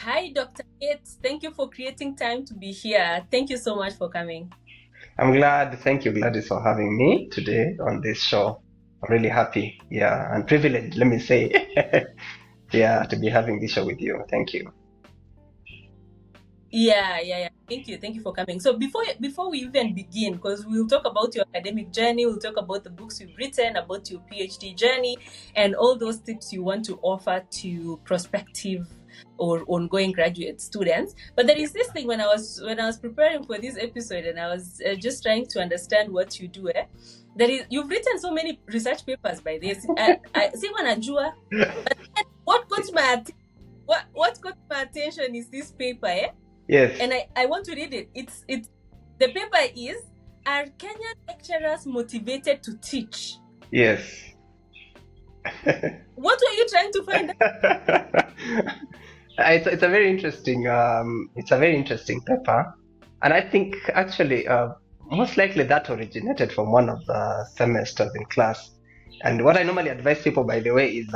Hi, Dr. Yates. Thank you for creating time to be here. Thank you so much for coming. I'm glad. Thank you, Gladys, for having me today on this show. I'm really happy, and privileged, let me say, to be having this show with you. Thank you. Yeah. Thank you for coming. So before we even begin, because we'll talk about your academic journey, we'll talk about the books you've written, about your PhD journey, and all those tips you want to offer to prospective or ongoing graduate students. But there is this thing when I was preparing for this episode, and I was just trying to understand what you do. You've written so many research papers by this. I see one ajua, but what got my attention is this paper, Yes. and I want to read it. It's the paper is, are Kenyan lecturers motivated to teach? Yes. What were you trying to find out? It's a very interesting paper, and I think actually most likely that originated from one of the semesters in class. And what I normally advise people, by the way, is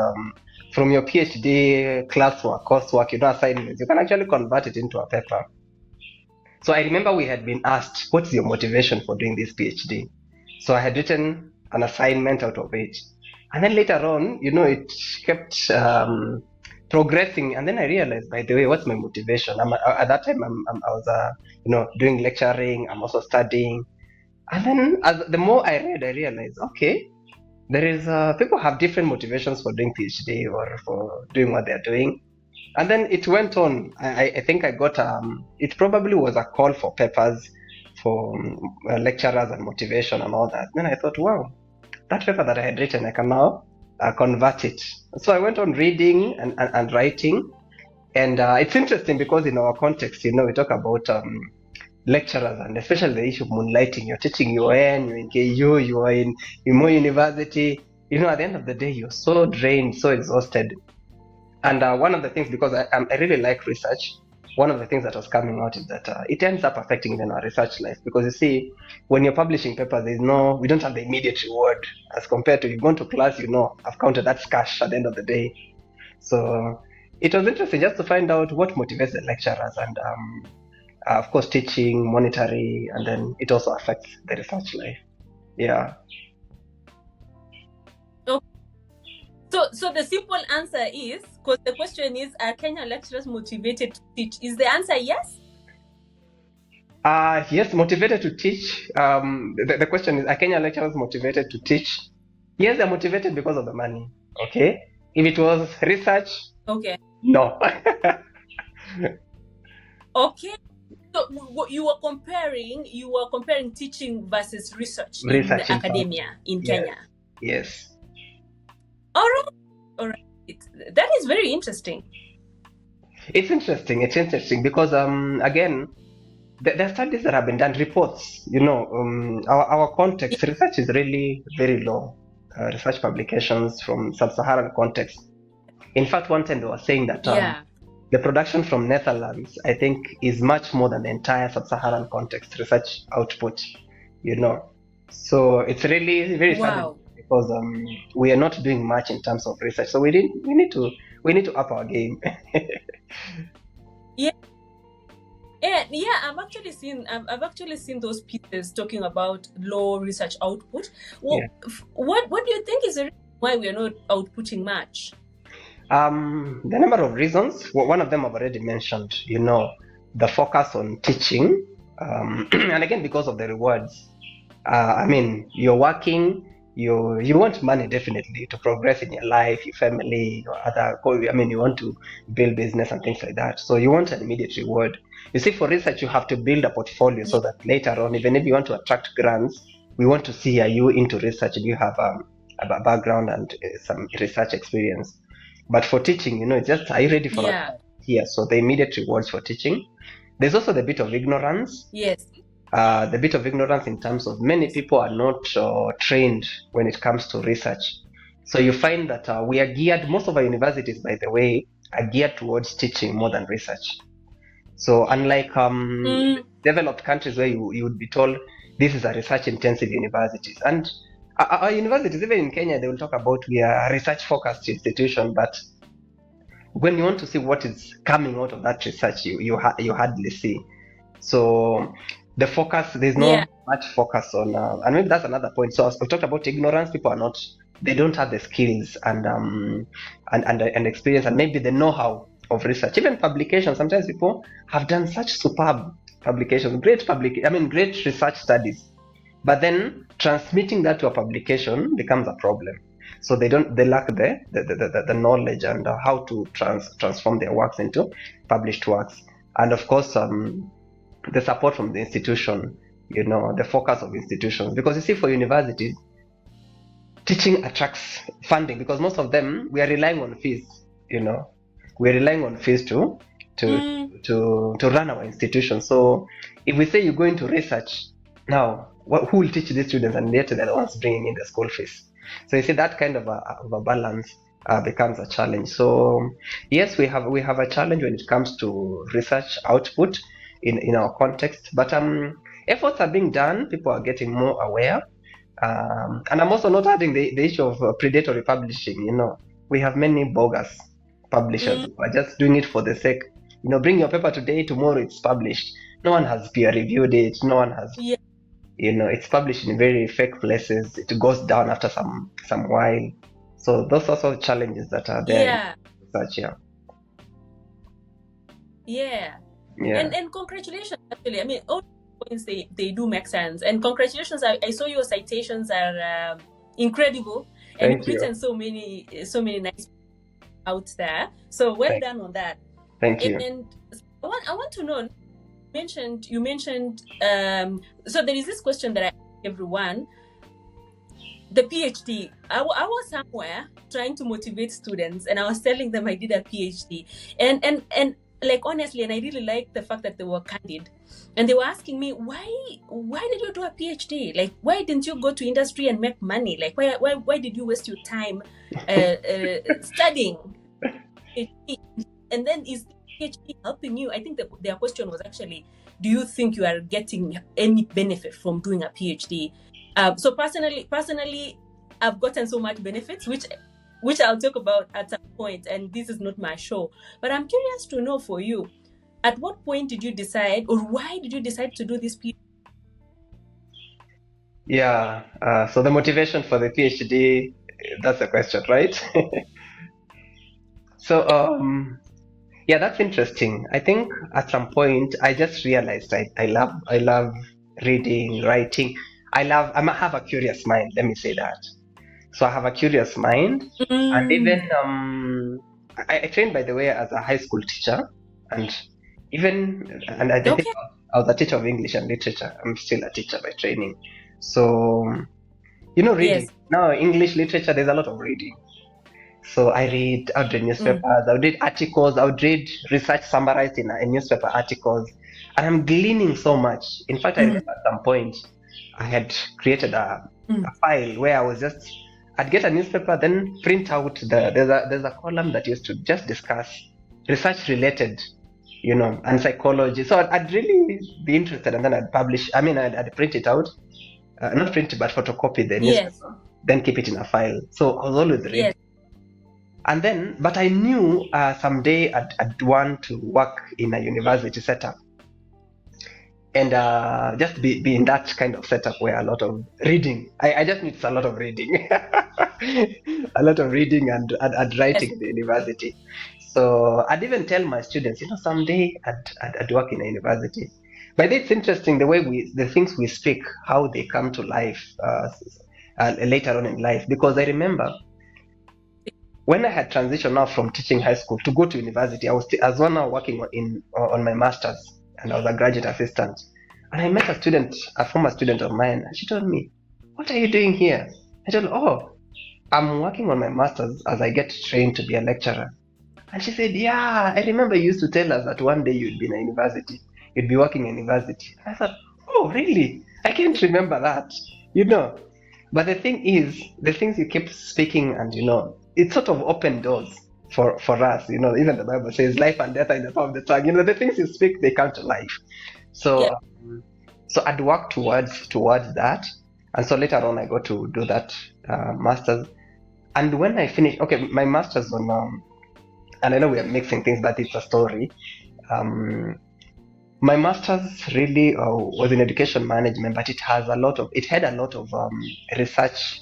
from your PhD classwork, coursework, assignments, you can actually convert it into a paper. So I remember we had been asked, what's your motivation for doing this PhD? So I had written an assignment out of it. And then later on, it kept progressing. And then I realized, by the way, what's my motivation? At that time, I was, doing lecturing. I'm also studying. And then the more I read, I realized, okay, there is people have different motivations for doing PhD or for doing what they're doing. And then it went on. I think I got it probably was a call for papers for lecturers and motivation and all that. Then I thought, wow, that paper that I had written, I can now convert it. So I went on reading and writing. And it's interesting because in our context, we talk about lecturers and especially the issue of moonlighting. You're teaching UN, you're in KU, you are in Imo University. At the end of the day, you're so drained, so exhausted. And one of the things, because I really like research, one of the things that was coming out is that it ends up affecting even our research life. Because you see, when you're publishing papers, we don't have the immediate reward as compared to you've gone to class, I've counted that's cash at the end of the day. So it was interesting just to find out what motivates the lecturers and, of course, teaching, monetary, and then it also affects the research life. Yeah. So the simple answer is, because the question is, are Kenyan lecturers motivated to teach? Is the answer yes? Yes, motivated to teach. The question is, are Kenyan lecturers motivated to teach? Yes, they're motivated because of the money. Okay. If it was research, okay. No. Okay. So you were comparing teaching versus research in the academia in Kenya. Yes. All right. That is very interesting. It's interesting because again, there are studies that have been done, reports. Our context research is really very low. Research publications from sub-Saharan context. In fact, one time they were saying that the production from Netherlands, I think, is much more than the entire sub-Saharan context research output. So it's really very sad because we are not doing much in terms of research. So we need to up our game. I've actually seen those pieces talking about low research output. What do you think is the reason why we are not outputting much? The number of reasons. One of them I've already mentioned. The focus on teaching, and again because of the rewards. You're working. You want money definitely to progress in your life, your family, your other. You want to build business and things like that. So you want an immediate reward. You see, for research, you have to build a portfolio so that later on, even if you want to attract grants, we want to see, are you into research? Do you have a background and some research experience? But for teaching, it's just, are you ready for that? Yeah. So the immediate rewards for teaching. There's also the bit of ignorance. Yes. The bit of ignorance in terms of many people are not trained when it comes to research. So you find that we are geared, most of our universities, by the way, are geared towards teaching more than research. So unlike developed countries where you would be told this is a research-intensive universities, and our universities, even in Kenya, they will talk about we are a research-focused institution, but when you want to see what is coming out of that research, you hardly see. So the focus, there's Yeah. no much focus on, and maybe that's another point. So we talked about ignorance. People are not, they don't have the skills and experience and maybe the know-how of research. Even publication, sometimes people have done such superb publications, great research studies, but then transmitting that to a publication becomes a problem. So they lack the knowledge and how to transform their works into published works. And of course, the support from the institution, the focus of institutions, because you see, for universities, teaching attracts funding, because most of them, we are relying on fees. We're relying on fees to run our institution. So if we say you're going to research now, who will teach these students? And yet they're the ones bringing in the school fees. So you see, that kind of a balance becomes a challenge. So yes, we have a challenge when it comes to research output in our context, but efforts are being done. People are getting more aware, and I'm also not adding the issue of predatory publishing. We have many bogus publishers who are just doing it for the sake. Bring your paper today, tomorrow it's published. No one has peer reviewed it. No one has. Yeah. It's published in very fake places. It goes down after some while. So those are also challenges that are there. Yeah. In research, yeah. Yeah. Yeah. And congratulations, actually. I mean, all points they do make sense. And congratulations. I saw your citations are incredible. And Thank you've you. written so many nice out there. So well done on that. Thank you. And I want to know, you mentioned so there is this question that I ask everyone. The PhD, I was somewhere trying to motivate students, and I was telling them I did a PhD, and like, honestly, and I really liked the fact that they were candid, and they were asking me, why did you do a PhD? Like, why didn't you go to industry and make money? Like, why did you waste your time studying PhD? And then, is PhD helping you? I think their question was actually, do you think you are getting any benefit from doing a PhD? So personally, I've gotten so much benefits, which I'll talk about at some point, and this is not my show. But I'm curious to know, for you, at what point did you decide, or why did you decide to do this PhD? Yeah. So the motivation for the PhD, that's the question, right? So yeah, that's interesting. I think at some point I just realized I love reading, writing. I have a curious mind. Let me say that. So I have a curious mind, and even I trained, by the way, as a high school teacher, and I think I was a teacher of English and literature. I'm still a teacher by training. So reading. Yes. Now, English literature, there's a lot of reading. So I would read newspapers, I would read articles, I would read research summarized in newspaper articles, and I'm gleaning so much. In fact, I remember at some point I had created a file where I'd get a newspaper, then print out there's a column that used to just discuss research related, and psychology. So I'd really be interested, and then I'd publish. I'd print it out, not print it, but photocopy the newspaper, then keep it in a file. So I was always reading. Yes. And then, but I knew someday I'd want to work in a university setup, and just be in that kind of setup where a lot of reading. I just need a lot of reading, a lot of reading and writing in the university. So I'd even tell my students, someday I'd work in a university. But it's interesting the way the things we speak, how they come to life later on in life. Because I remember, when I had transitioned now from teaching high school to go to university, I was one now working on my master's, and I was a graduate assistant. And I met a former student of mine, and she told me, "What are you doing here?" I told her, "Oh, I'm working on my master's as I get trained to be a lecturer." And she said, "Yeah, I remember you used to tell us that one day you'd be in a university, you'd be working in university." And I thought, "Oh, really? I can't remember that, But the thing is, the things you keep speaking, and it sort of opened doors for us. Even the Bible says life and death are in the power of the tongue. The things you speak, they come to life. So so I'd work towards that. And so later on I got to do that master's. And when I finished, my master's on And I know we are mixing things, but it's a story. My master's really was in education management, but it had a lot of research.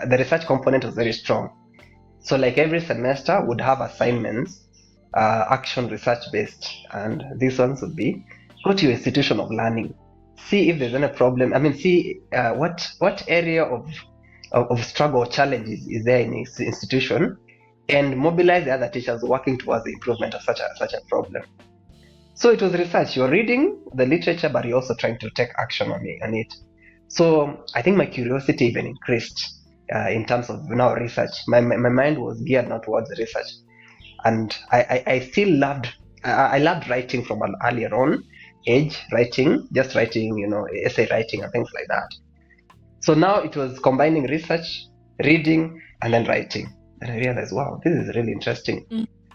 The research component was very strong. So like every semester would have assignments, action research based, and these ones would be go to your institution of learning, see if there's any problem. I mean, see what area of struggle or challenge is there in this institution, and mobilize the other teachers working towards the improvement of such a problem. So it was research. You're reading the literature, but you're also trying to take action on it. So I think my curiosity even increased in terms of research. My mind was geared not towards research, and I still loved writing from an earlier on age. Just writing, essay writing and things like that. So now it was combining research, reading, and then writing. And I realized, wow, this is really interesting.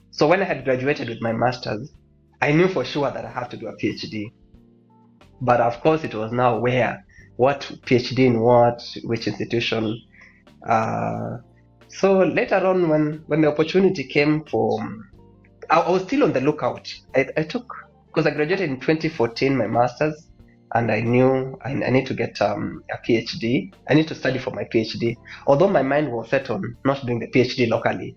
So when I had graduated with my master's, I knew for sure that I have to do a PhD. But of course, it was now what PhD in what, which institution. So later on, when the opportunity came I was still on the lookout. Because I graduated in 2014, my master's, and I knew I need to get a PhD. I need to study for my PhD. Although my mind was set on not doing the PhD locally.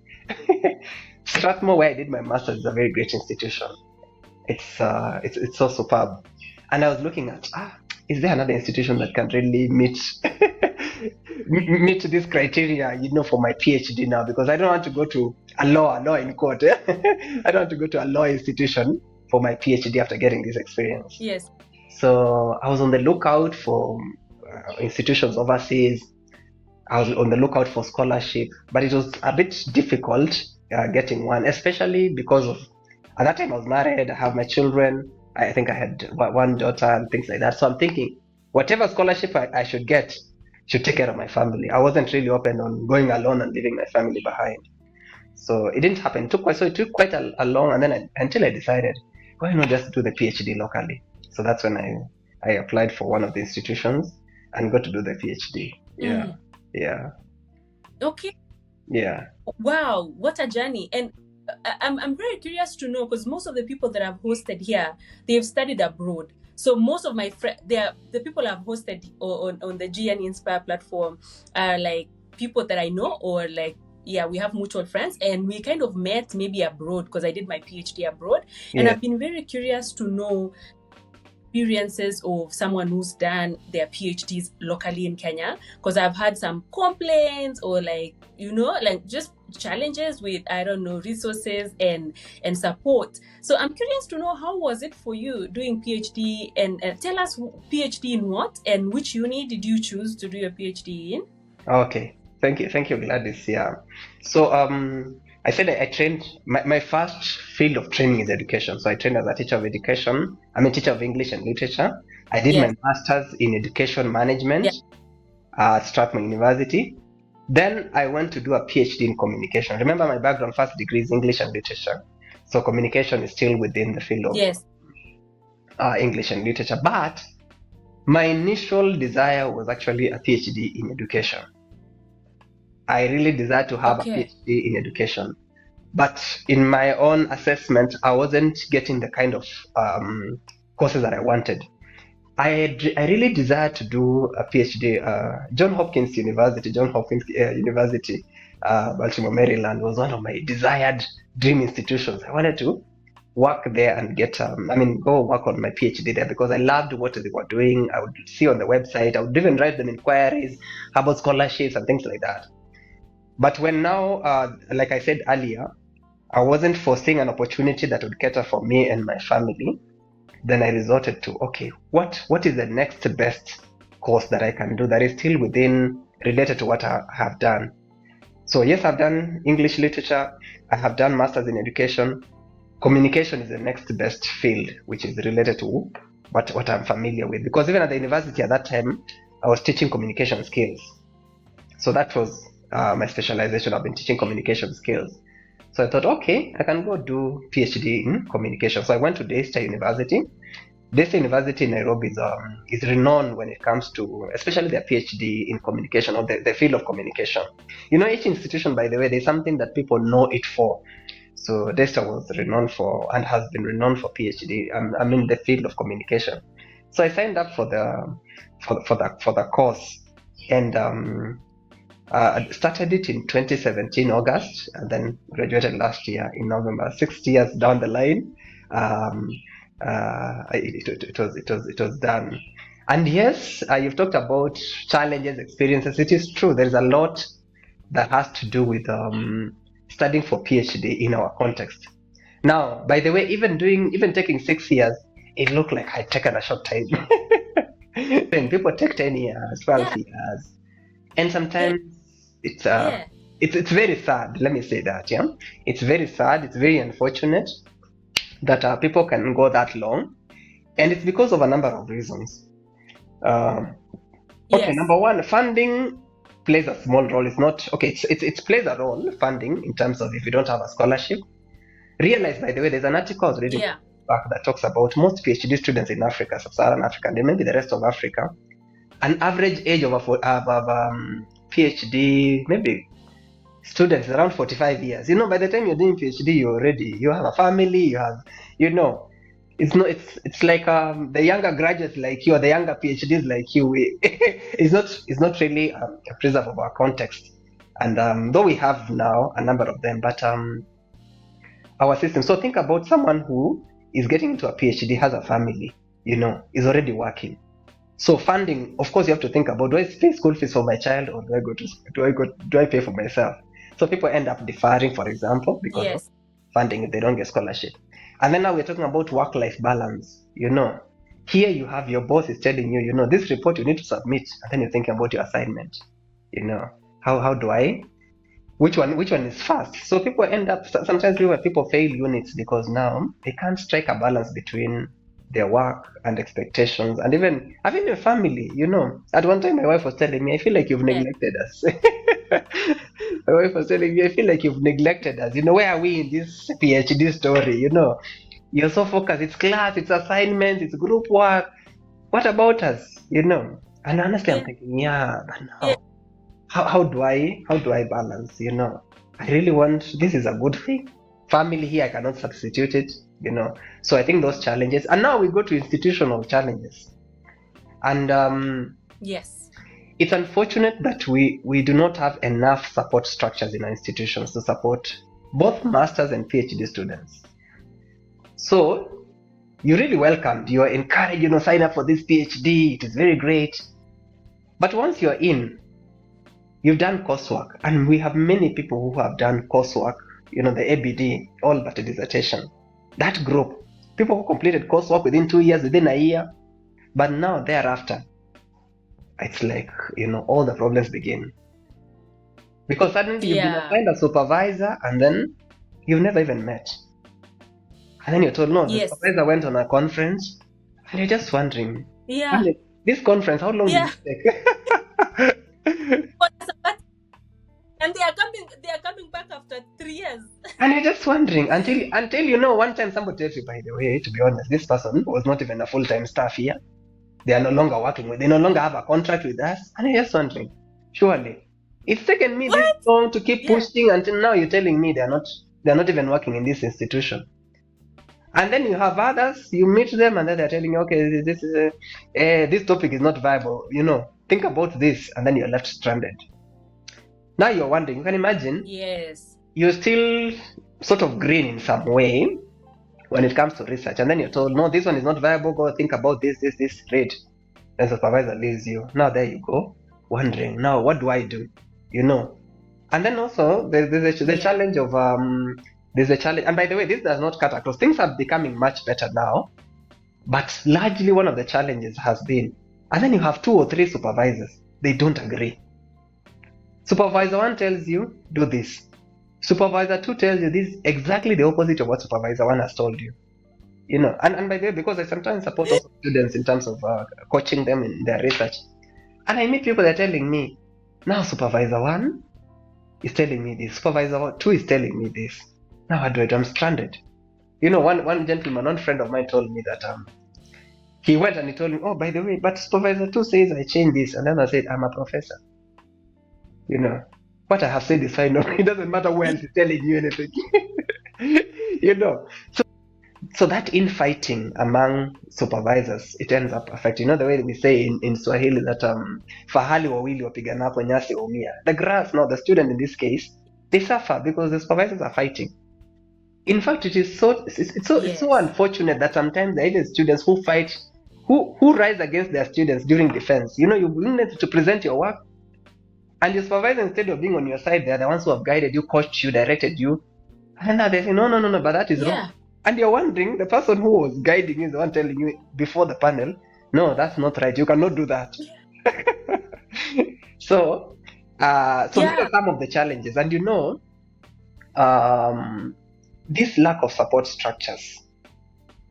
Strathmore, where I did my master's, is a very great institution. It's so superb. And I was looking at, is there another institution that can really meet this criteria, for my PhD now? Because I don't want to go to a law in court. I don't want to go to a law institution for my PhD after getting this experience. Yes. So I was on the lookout for institutions overseas. I was on the lookout for scholarship, but it was a bit difficult getting one, especially because at that time I was married, I have my children. I think I had one daughter and things like that. So I'm thinking, whatever scholarship I should get should take care of my family. I wasn't really open on going alone and leaving my family behind. So it didn't happen. It took quite a long, and then until I decided, why not just do the PhD locally? So that's when I applied for one of the institutions and got to do the PhD. Yeah. Yeah. Okay. Yeah. Wow, what a journey. And I'm very curious to know, because most of the people that I've hosted here, they've studied abroad. So most of my friends, the people I've hosted on the GN Inspire platform are like people that I know, or like, we have mutual friends, and we kind of met maybe abroad, because I did my PhD abroad. And I've been very curious to know experiences of someone who's done their PhDs locally in Kenya, because I've had some complaints or just challenges with, resources and support. So I'm curious to know, how was it for you doing PhD, and tell us PhD in what and which uni did you choose to do your PhD in? Okay, thank you Gladys. Yeah, so I said I trained, my first field of training is education. So I trained as a teacher of education. I'm a teacher of English and literature. I did my master's in education management at Strathmore University. Then I went to do a PhD in communication. Remember, my background, first degree is English and literature. So communication is still within the field of English and literature. But my initial desire was actually a PhD in education. I really desired to have a PhD in education. But in my own assessment, I wasn't getting the kind of courses that I wanted. I really desired to do a PhD. Johns Hopkins University, Baltimore, Maryland, was one of my desired dream institutions. I wanted to work there and go work on my PhD there, because I loved what they were doing. I would see on the website. I would even write them inquiries about scholarships and things like that. But when now, like I said earlier, I wasn't foreseeing an opportunity that would cater for me and my family, then I resorted to, okay, what is the next best course that I can do that is still related to what I have done. So yes, I've done English literature, I have done masters in education. Communication is the next best field, which is related to what I'm familiar with. Because even at the university at that time, I was teaching communication skills. So that was my specialization. I've been teaching communication skills. So I thought, okay, I can go do PhD in communication. So I went to Daystar University. Daystar University in Nairobi is renowned when it comes to, especially their PhD in communication, or the field of communication. Each institution, by the way, there's something that people know it for. So Daystar was renowned for and has been renowned for PhD. I'm in the field of communication. So I signed up for the course, and started it in 2017 August, and then graduated last year in November. 6 years down the line, it was done. And yes, you've talked about challenges, experiences. It is true. There is a lot that has to do with studying for PhD in our context. Now, by the way, even taking 6 years, it looked like I'd taken a short time. When people take 10 years, 12 years, and sometimes it's very sad. Let me say that. Yeah, it's very sad. It's very unfortunate that people can go that long, and it's because of a number of reasons. Okay, number one, funding plays a small role. It's not okay. It plays a role, funding, in terms of if you don't have a scholarship. Realize, by the way, there's an article I was reading back that talks about most PhD students in Africa, sub-Saharan Africa, and maybe the rest of Africa, an average age of PhD, maybe students around 45 years. By the time you're doing PhD, you have a family, you have, it's like the younger graduates like you or the younger PhDs like you. It's not really a preserve of our context. And though we have now a number of them, but our system. So think about someone who is getting into a PhD, has a family, is already working. So funding, of course, you have to think about, do I pay school fees for my child, or do I pay for myself? So people end up deferring, for example, because of funding if they don't get scholarship. And then now we're talking about work-life balance. Here you have your boss is telling you, this report you need to submit, and then you're thinking about your assignment. How do I? Which one is fast? So people end up, sometimes people fail units because now they can't strike a balance between their work and expectations, and even having a family. At one time my wife was telling me, I feel like you've neglected us. My wife was telling me, I feel like you've neglected us. Where are we in this PhD story? You're so focused. It's class, it's assignments, it's group work. What about us? And honestly, I'm thinking, how do I balance? I really want, this is a good thing. Family here, I cannot substitute it. So I think those challenges, and now we go to institutional challenges, and it's unfortunate that we do not have enough support structures in our institutions to support both masters and PhD students. So you're really welcomed, you are encouraged, sign up for this PhD, it is very great. But once you're in, you've done coursework, and we have many people who have done coursework, the ABD, all but a dissertation. That group, people who completed coursework within 2 years, within a year, but now thereafter, it's like, all the problems begin. Because suddenly you've been assigned a supervisor, and then you've never even met. And then you're told, no, the supervisor went on a conference, and you're just wondering, this conference, how long did it take? And they are coming back after 3 years. And you're just wondering until one time somebody tells you, by the way, to be honest, this person was not even a full-time staff here. They are no longer working they no longer have a contract with us. And you're just wondering, surely it's taken me this long to keep pushing until now you're telling me they're not even working in this institution. And then you have others, you meet them, and then they're telling you, okay, this topic is not viable, think about this, and then you're left stranded. Now you're wondering, you can imagine, you're still sort of green in some way when it comes to research, and then you're told, no, this one is not viable, go think about this, read. Then the supervisor leaves you. Now there you go, wondering, now what do I do? And then also there's the challenge of there's a challenge, and by the way, this does not cut across. Things are becoming much better now, but largely one of the challenges has been, and then you have 2 or 3 supervisors, they don't agree. Supervisor 1 tells you, do this. Supervisor 2 tells you this, exactly the opposite of what Supervisor 1 has told you. And by the way, because I sometimes support also students in terms of coaching them in their research, and I meet people that are telling me, now Supervisor 1 is telling me this, Supervisor 2 is telling me this. Now what do I do? I'm stranded. One gentleman, one friend of mine told me that he went and he told me, oh, by the way, but Supervisor 2 says I changed this, and then I said, I'm a professor. What I have said is fine. It doesn't matter where he's telling you anything. you know. So that infighting among supervisors, it ends up affecting, the way we say in Swahili that fahali wawili wapiganapo nyasi umia. The grass, no, the student in this case, they suffer because the supervisors are fighting. In fact, it's so unfortunate that sometimes there are even students who fight, who rise against their students during defense. You need to present your work, and your supervisor, instead of being on your side, they're the ones who have guided you, coached you, directed you, and now they say no, but that is wrong. And you're wondering, the person who was guiding you is the one telling you before the panel, no, that's not right, you cannot do that. So these are some of the challenges. And this lack of support structures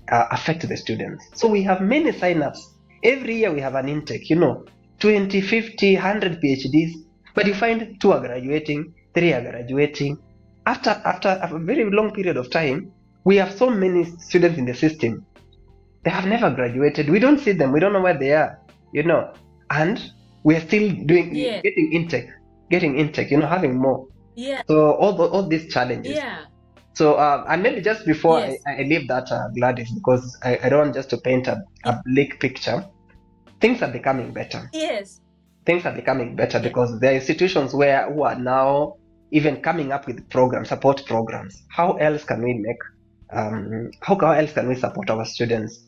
affect the students. So we have many sign-ups. Every year we have an intake, 20, 50, 100 PhDs, but you find 2 are graduating, 3 are graduating. After a very long period of time, we have so many students in the system. They have never graduated. We don't see them. We don't know where they are, and we are still getting intake, having more. Yeah. So all these challenges. Yeah. So and maybe just before I leave that, Gladys, because I don't want just to paint a bleak picture. Things are becoming better. Yes. Things are becoming better because there are institutions who are now even coming up with support programs. How else can we make? How else can we support our students?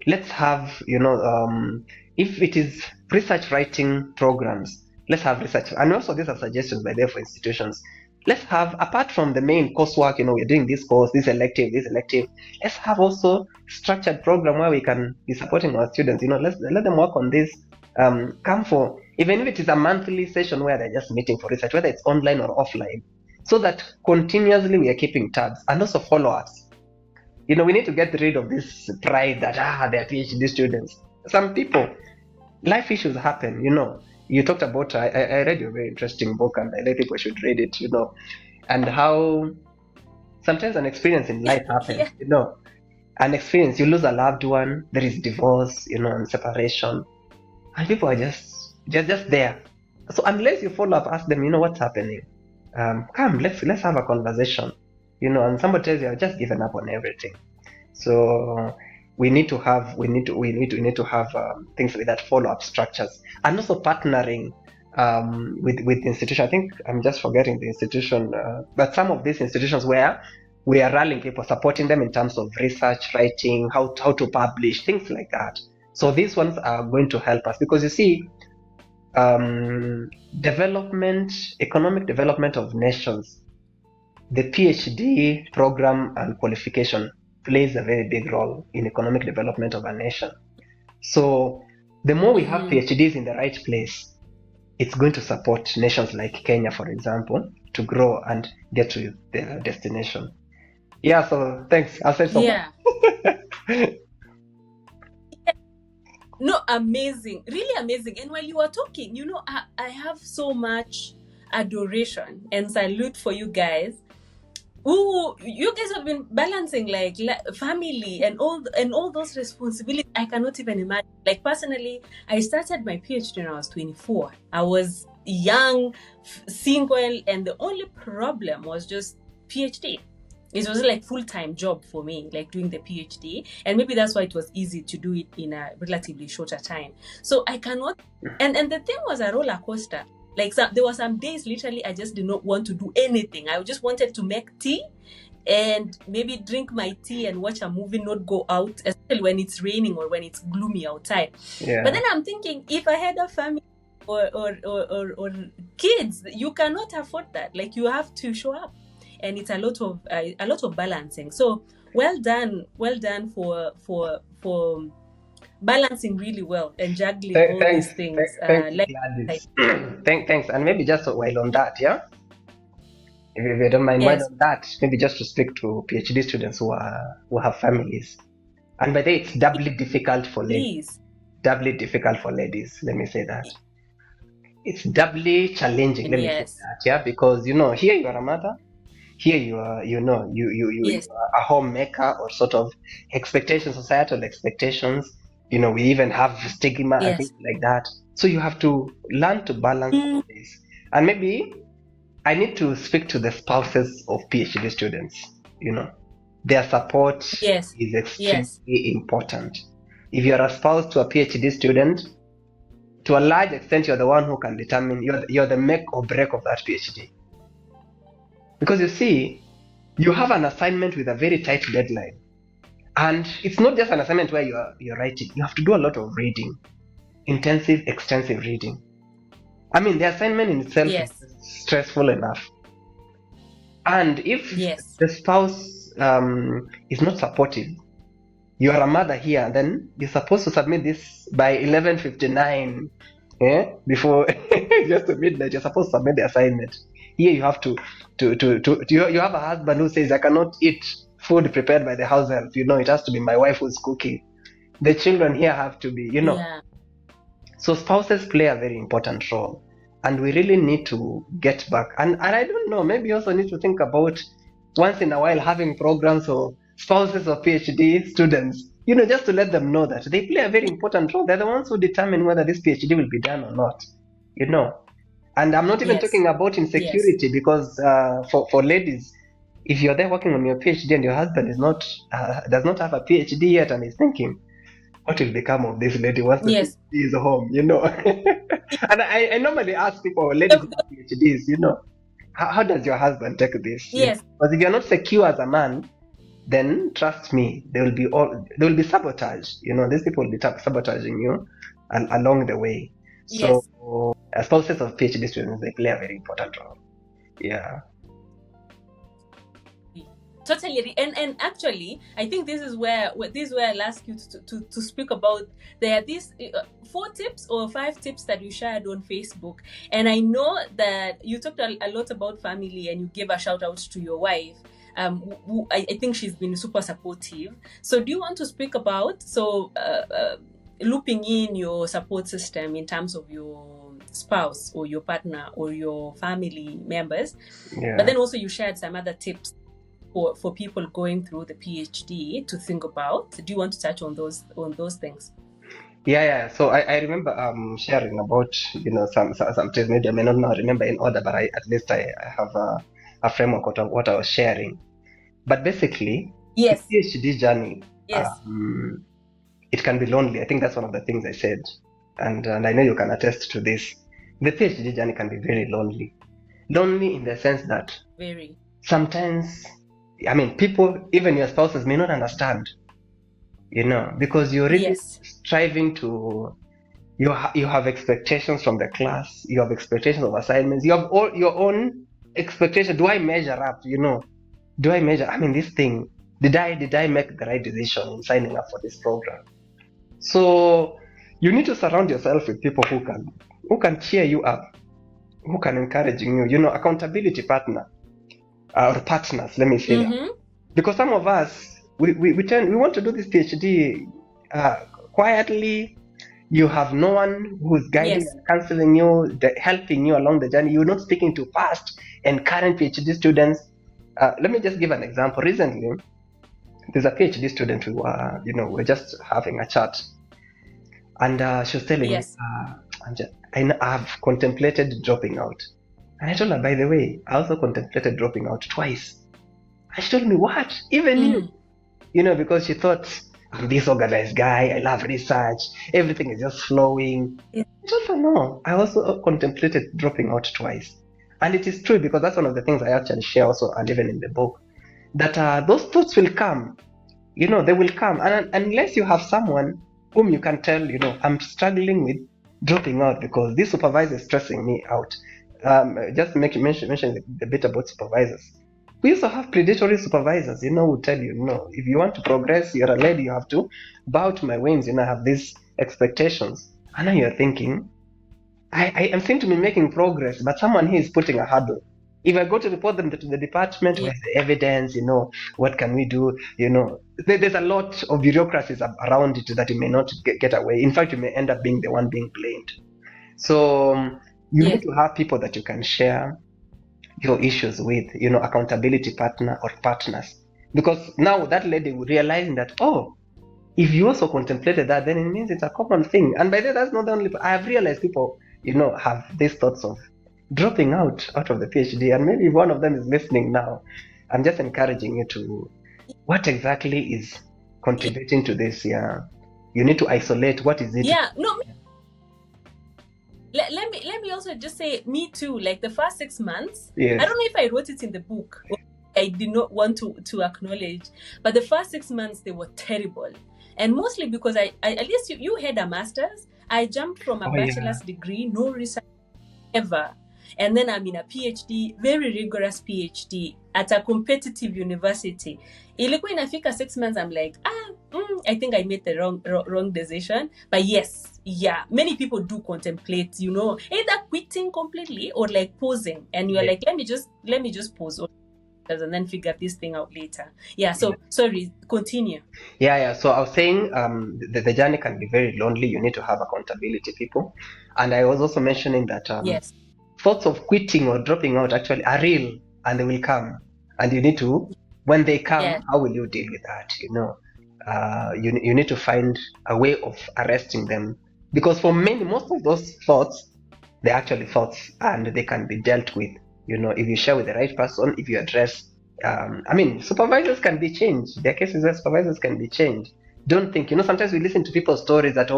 Let's have, if it is research writing programs, let's have research. And also these are suggestions by there for institutions. Let's have, apart from the main coursework, we're doing this course, this elective, let's have also structured program where we can be supporting our students. Let them work on this. Come for, even if it is a monthly session where they're just meeting for research, whether it's online or offline, so that continuously we are keeping tabs and also follow-ups. We need to get rid of this pride that they're PhD students. Some people, life issues happen. You talked about, I read your very interesting book, and I think people should read it, and how sometimes an experience in life happens, an experience, you lose a loved one, there is divorce, and separation, and people are just there. So unless you follow up, ask them, what's happening? Come, let's have a conversation, and somebody tells you, I've just given up on everything. So we need to have things like that, follow-up structures, and also partnering with institutions. I think I'm just forgetting the institution, but some of these institutions where we are rallying people, supporting them in terms of research, writing, how to publish, things like that. So these ones are going to help us, because you see, economic development of nations, the PhD program and qualification plays a very big role in economic development of a nation. So the more we have PhDs in the right place, it's going to support nations like Kenya, for example, to grow and get to their destination. Yeah, so thanks. I'll say so. Yeah. No, amazing, really amazing. And while you were talking, I have so much adoration and salute for you guys. Ooh, you guys have been balancing like family and all those responsibilities. I cannot even imagine. Like personally, I started my PhD when I was 24. I was young, single, and the only problem was just PhD. It was like full-time job for me, like doing the PhD, and maybe that's why it was easy to do it in a relatively shorter time. So I cannot, and the thing was a roller coaster. Like there were some days literally I just did not want to do anything. I just wanted to make tea and maybe drink my tea and watch a movie, not go out, especially when it's raining or when it's gloomy outside. Yeah. But then I'm thinking, if I had a family or kids, you cannot afford that. Like you have to show up, and it's a lot of balancing. So well done for balancing really well and juggling all these things. Thanks. And maybe just while on that, if you don't mind, while on that, maybe just to speak to PhD students who have families. And by the way, it's doubly difficult for ladies. Doubly difficult for ladies. Let me say that. It's doubly challenging. Let me say that, because here you are a mother. Here you are, you are a homemaker, or sort of expectations, societal expectations. We even have stigma and things like that. So you have to learn to balance all this. And maybe I need to speak to the spouses of PhD students. their support Yes. is extremely Yes. important. If you're a spouse to a PhD student, to a large extent, you're the one who can determine, you're the make or break of that PhD. Because you see, you have an assignment with a very tight deadline. And it's not just an assignment where you're writing. You have to do a lot of reading, intensive, extensive reading. I mean, the assignment in itself Yes. is stressful enough. And if Yes. the spouse is not supportive, you are a mother here, then you're supposed to submit this by 11:59. Before just midnight, you're supposed to submit the assignment. Here you have to you have a husband who says, I cannot eat food prepared by the house help. It has to be my wife who's cooking. The children here have to be, Yeah. So spouses play a very important role, and we really need to get back. And I don't know, maybe you also need to think about once in a while having programs for spouses of PhD students, just to let them know that they play a very important role. They're the ones who determine whether this PhD will be done or not, And I'm not even Yes. talking about insecurity, because for ladies, if you're there working on your PhD and your husband does not have a PhD yet and is thinking, what will become of this lady once the Yes. PhD is home, And I normally ask people, ladies who have PhDs, how does your husband take this? Yes. Because if you're not secure as a man, then trust me, there will be sabotage. These people will be sabotaging you along the way. Yes. So spouses of PhD students, they play a very important role. Yeah. Totally. And actually, I think this is where I'll ask you to speak about. There are these 4 tips or 5 tips that you shared on Facebook, and I know that you talked a lot about family, and you gave a shout out to your wife. Who I think she's been super supportive. So do you want to speak about looping in your support system in terms of your spouse or your partner or your family members? Yeah. But then also you shared some other tips for people going through the PhD to think about. Do you want to touch on those things? Yeah. So I remember sharing about some tips. Maybe I may not now remember in order, but at least I have a framework of what I was sharing. But basically, yes, the PhD journey, yes, it can be lonely. I think that's one of the things I said, and I know you can attest to this. The PhD journey can be very lonely. Lonely in the sense that very sometimes, I mean, people, even your spouses, may not understand, because you're really striving to, you have expectations from the class, you have expectations of assignments, you have all your own expectations. Do I measure up? Do I measure? I mean, this thing, did I make the right decision in signing up for this program? So you need to surround yourself with people who can cheer you up, who can encourage you, accountability partner. Or partners, let me say that, because some of us we want to do this PhD quietly. You have no one who's guiding and counseling you, helping you along the journey. You're not speaking to past and current PhD students. Let me just give an example. Recently, there's a PhD student who we're just having a chat, and she was telling me, I've contemplated dropping out. And I told her, by the way, I also contemplated dropping out twice. And she told me, what? Even you? Because she thought, I'm this organized guy, I love research, everything is just flowing. I told her, no, I also contemplated dropping out twice. And it is true, because that's one of the things I actually share also, and even in the book, that those thoughts will come. They will come. And unless you have someone whom you can tell, I'm struggling with dropping out because this supervisor is stressing me out. Just mention a bit about supervisors. We also have predatory supervisors, who tell you, no, if you want to progress, you're a lady, you have to bow to my whims, I have these expectations. And now you're thinking, I seem to be making progress, but someone here is putting a hurdle. If I go to report them to the department, where's the evidence, what can we do? There's a lot of bureaucracies around it that you may not get away. In fact, you may end up being the one being blamed. So you need to have people that you can share your issues with, accountability partner or partners. Because now that lady will realizing that, if you also contemplated that, then it means it's a common thing. And by the way, that's not the only, I have realized people, have these thoughts of dropping out of the PhD. And maybe one of them is listening now. I'm just encouraging you to, what exactly is contributing to this. Yeah, you need to isolate what is it. Yeah, no. Let me also just say, me too. Like the first 6 months, Yes. I don't know if I wrote it in the book, or I did not want to acknowledge, but the first 6 months they were terrible, and mostly because I at least you had a master's. I jumped from a bachelor's degree, no research ever, and then I'm in a PhD, very rigorous PhD at a competitive university. Ilikuwa inafika 6 months, I'm like, I think I made the wrong decision. But yes, yeah, many people do contemplate, either quitting completely or like pausing, and you're like, let me just pause and then figure this thing out later. Yeah, so sorry, continue. Yeah. So I was saying the journey can be very lonely. You need to have accountability people. And I was also mentioning that Yes. thoughts of quitting or dropping out actually are real, and they will come. And you need to, when they come, how will you deal with that? You need to find a way of arresting them, because for most of those thoughts, they're actually thoughts, and they can be dealt with. If you share with the right person, if you address. Supervisors can be changed. There are cases where supervisors can be changed. Don't think, sometimes we listen to people's stories that,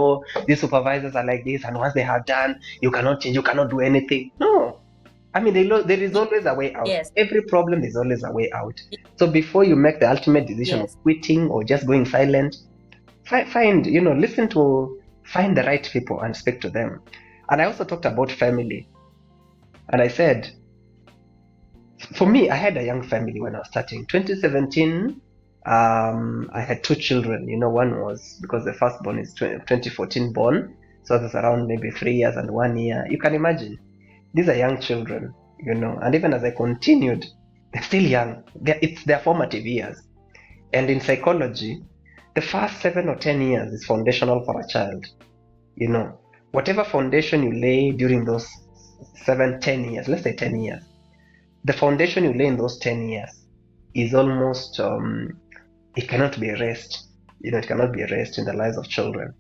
these supervisors are like this, and once they have done, you cannot change, you cannot do anything. No. There is always a way out. Yes. Every problem, there's always a way out. So before you make the ultimate decision of quitting or just going silent, find the right people and speak to them. And I also talked about family. And I said, for me, I had a young family when I was starting. 2017, I had 2 children. One was, because the firstborn is 2014 born, so it was around maybe 3 years and 1 year. You can imagine, these are young children, and even as I continued, they're still young. It's their formative years. And in psychology, the first 7 or 10 years is foundational for a child. Whatever foundation you lay during those 7, 10 years, let's say 10 years, the foundation you lay in those 10 years is almost, it cannot be erased. It cannot be erased in the lives of children.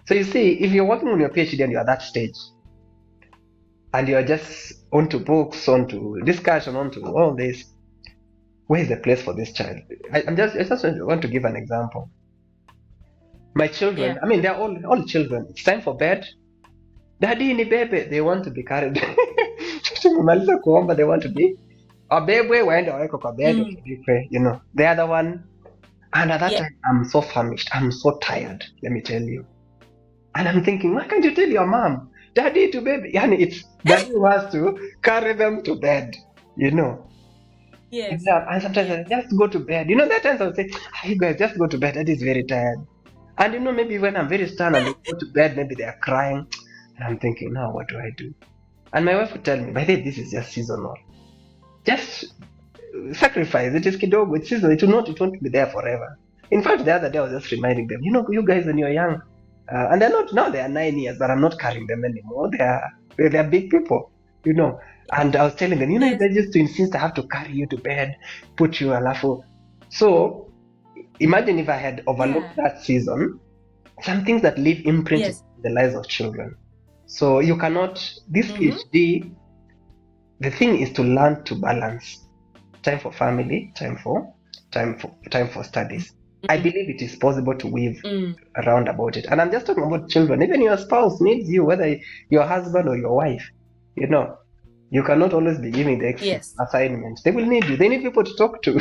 So you see, if you're working on your PhD and you're at that stage, and you're just onto books, onto discussion, onto all this, where is the place for this child? I just want to give an example. My children, they're all children. It's time for bed. Daddy ni bebe, they want to be carried. Tumemaliza kuomba, they want to be wabebwe waende waweko kwa bed, the other one. And at that time, I'm so famished, I'm so tired, let me tell you. And I'm thinking, why can't you tell your mom, daddy to baby? It's daddy who has to carry them to bed, Yes. And sometimes I just go to bed. There are times I'll say, you guys just go to bed, daddy's very tired. And maybe when I'm very stern and they go to bed, maybe they are crying. And I'm thinking, now what do I do? And my wife would tell me, by the way, this is just seasonal. Just sacrifice. It is kidogo. It's seasonal. It won't be there forever. In fact, the other day I was just reminding them, you guys when you're young, and they're not, now they are 9 years, but I'm not carrying them anymore. They're big people, And I was telling them, you guys used to insist I have to carry you to bed, put you alafu. So imagine if I had overlooked that season, some things that leave imprints in the lives of children. So you cannot, this PhD, the thing is to learn to balance time for family, time for studies. I believe it is possible to weave around about it. And I'm just talking about children. Even your spouse needs you, whether your husband or your wife. You cannot always be giving the extra assignments. They will need you. They need people to talk to.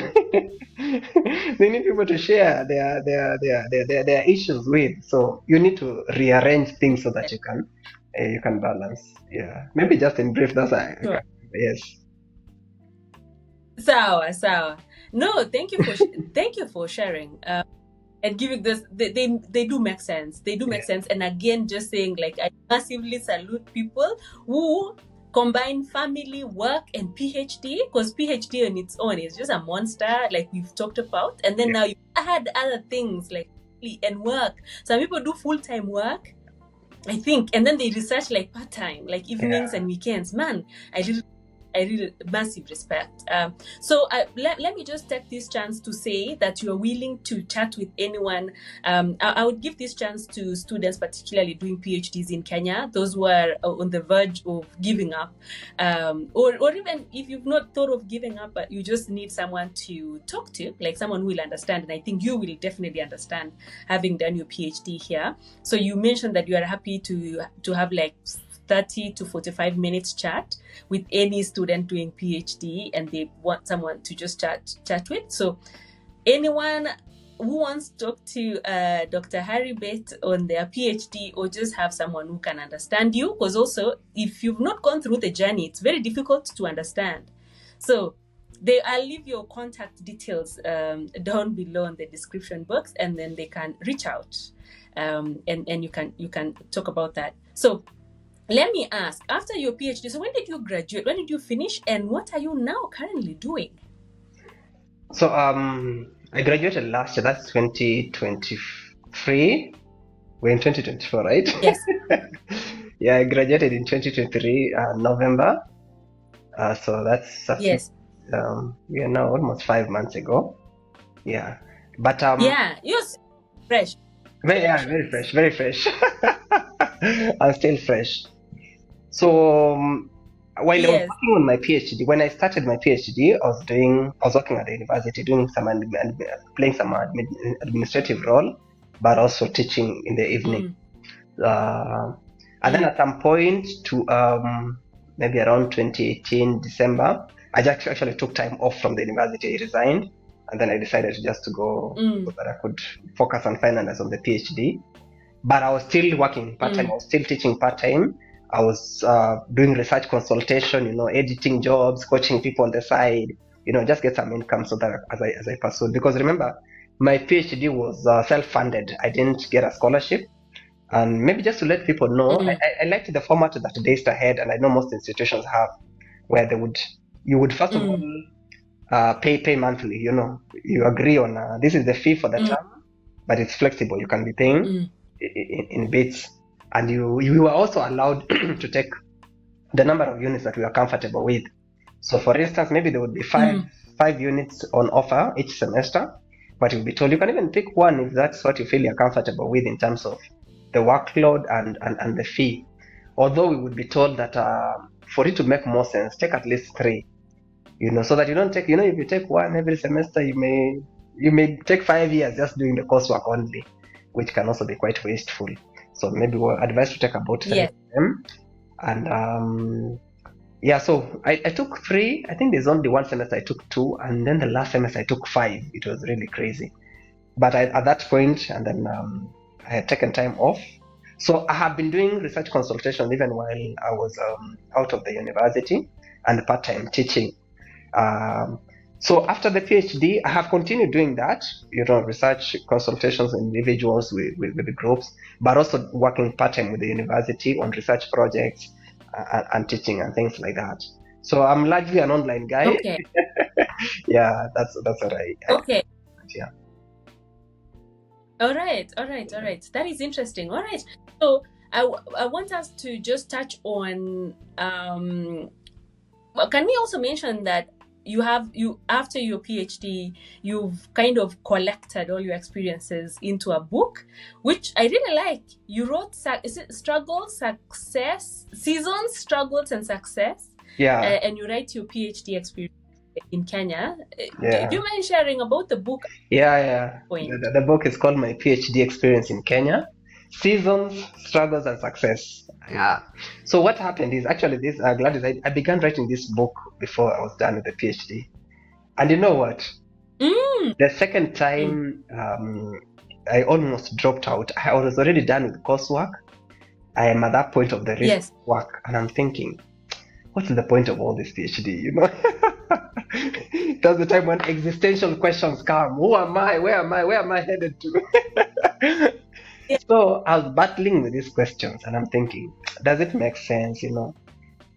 They need people to share their issues with. So you need to rearrange things so that you can balance. Yeah. Maybe just in brief, that's yes. Sawa. No, thank you for sharing. And giving this, they do make sense. They do make sense. And again, just saying, like, I massively salute people who combine family, work, and PhD, because PhD on its own is just a monster, like we've talked about. And then now you add other things like and work. Some people do full-time work, I think, and then they research like part-time, like evenings and weekends. Man, I did really massive respect. So let me just take this chance to say that you are willing to chat with anyone. I would give this chance to students, particularly doing PhDs in Kenya, those who are on the verge of giving up, or even if you've not thought of giving up, but you just need someone to talk to, like someone who will understand. And I think you will definitely understand, having done your PhD here. So you mentioned that you are happy to have like 30 to 45 minutes chat with any student doing PhD, and they want someone to just chat with. So anyone who wants to talk to Dr. Harry Bett on their PhD, or just have someone who can understand you, because also if you've not gone through the journey, it's very difficult to understand. So I'll leave your contact details down below in the description box, and then they can reach out, and you can talk about that. So let me ask, after your PhD, so when did you graduate? When did you finish? And what are you now currently doing? So I graduated last year. That's 2023. We're in 2024, right? Yes. Yeah, I graduated in 2023 November. So that's yes. We are now almost 5 months ago. Yeah, but yeah, you're fresh. Very fresh. I'm still fresh. So while I was working on my PhD, when I started my PhD, I was working at the university, doing playing some administrative role, but also teaching in the evening. And then at some point to maybe around 2018 December, I just actually took time off from the university. I resigned, and then I decided just to go so that I could focus on finance on the PhD. But I was still working part-time. I was still teaching part-time. I was doing research consultation, editing jobs, coaching people on the side, just get some income so that as I pursued. Because remember, my PhD was self-funded. I didn't get a scholarship. And maybe just to let people know, I liked the format that Daystar had, and I know most institutions have, where you would first of all pay monthly. You agree on this is the fee for the term, but it's flexible. You can be paying in bits, and you were also allowed to take the number of units that you are comfortable with. So, for instance, maybe there would be five units on offer each semester, but you'll be told you can even pick one if that's what you feel you're comfortable with in terms of the workload and the fee. Although we would be told that for it to make more sense, take at least 3, so that you don't take, if you take one every semester, you may take 5 years just doing the coursework only, which can also be quite wasteful. So maybe we're advised to take about 3 of them. And so I took 3. I think there's only one semester I took 2, and then the last semester I took 5. It was really crazy. But at that point, and then I had taken time off. So I have been doing research consultation even while I was out of the university, and part-time teaching. So after the PhD, I have continued doing that, research consultations with individuals, with the groups, but also working part-time with the university on research projects and teaching and things like that. So I'm largely an online guy. Okay. Yeah, that's what I okay. Yeah. All right. That is interesting. All right. So I want us to just touch on. Can we also mention that you after your PhD, you've kind of collected all your experiences into a book, which I really like. You wrote struggles, success, seasons, struggles, and success. Yeah. And you write your PhD experience in Kenya. Yeah. Do you mind sharing about the book? Yeah. The book is called My PhD Experience in Kenya: Seasons, Struggles, and Success. Yeah. So what happened is actually this. I began writing this book before I was done with the PhD, and you know what? The second time, I almost dropped out. I was already done with coursework. I am at that point of the research work, and I'm thinking, what's the point of all this PhD? That's the time when existential questions come. Who am I? Where am I? Where am I headed to? So I was battling with these questions, and I'm thinking, does it make sense?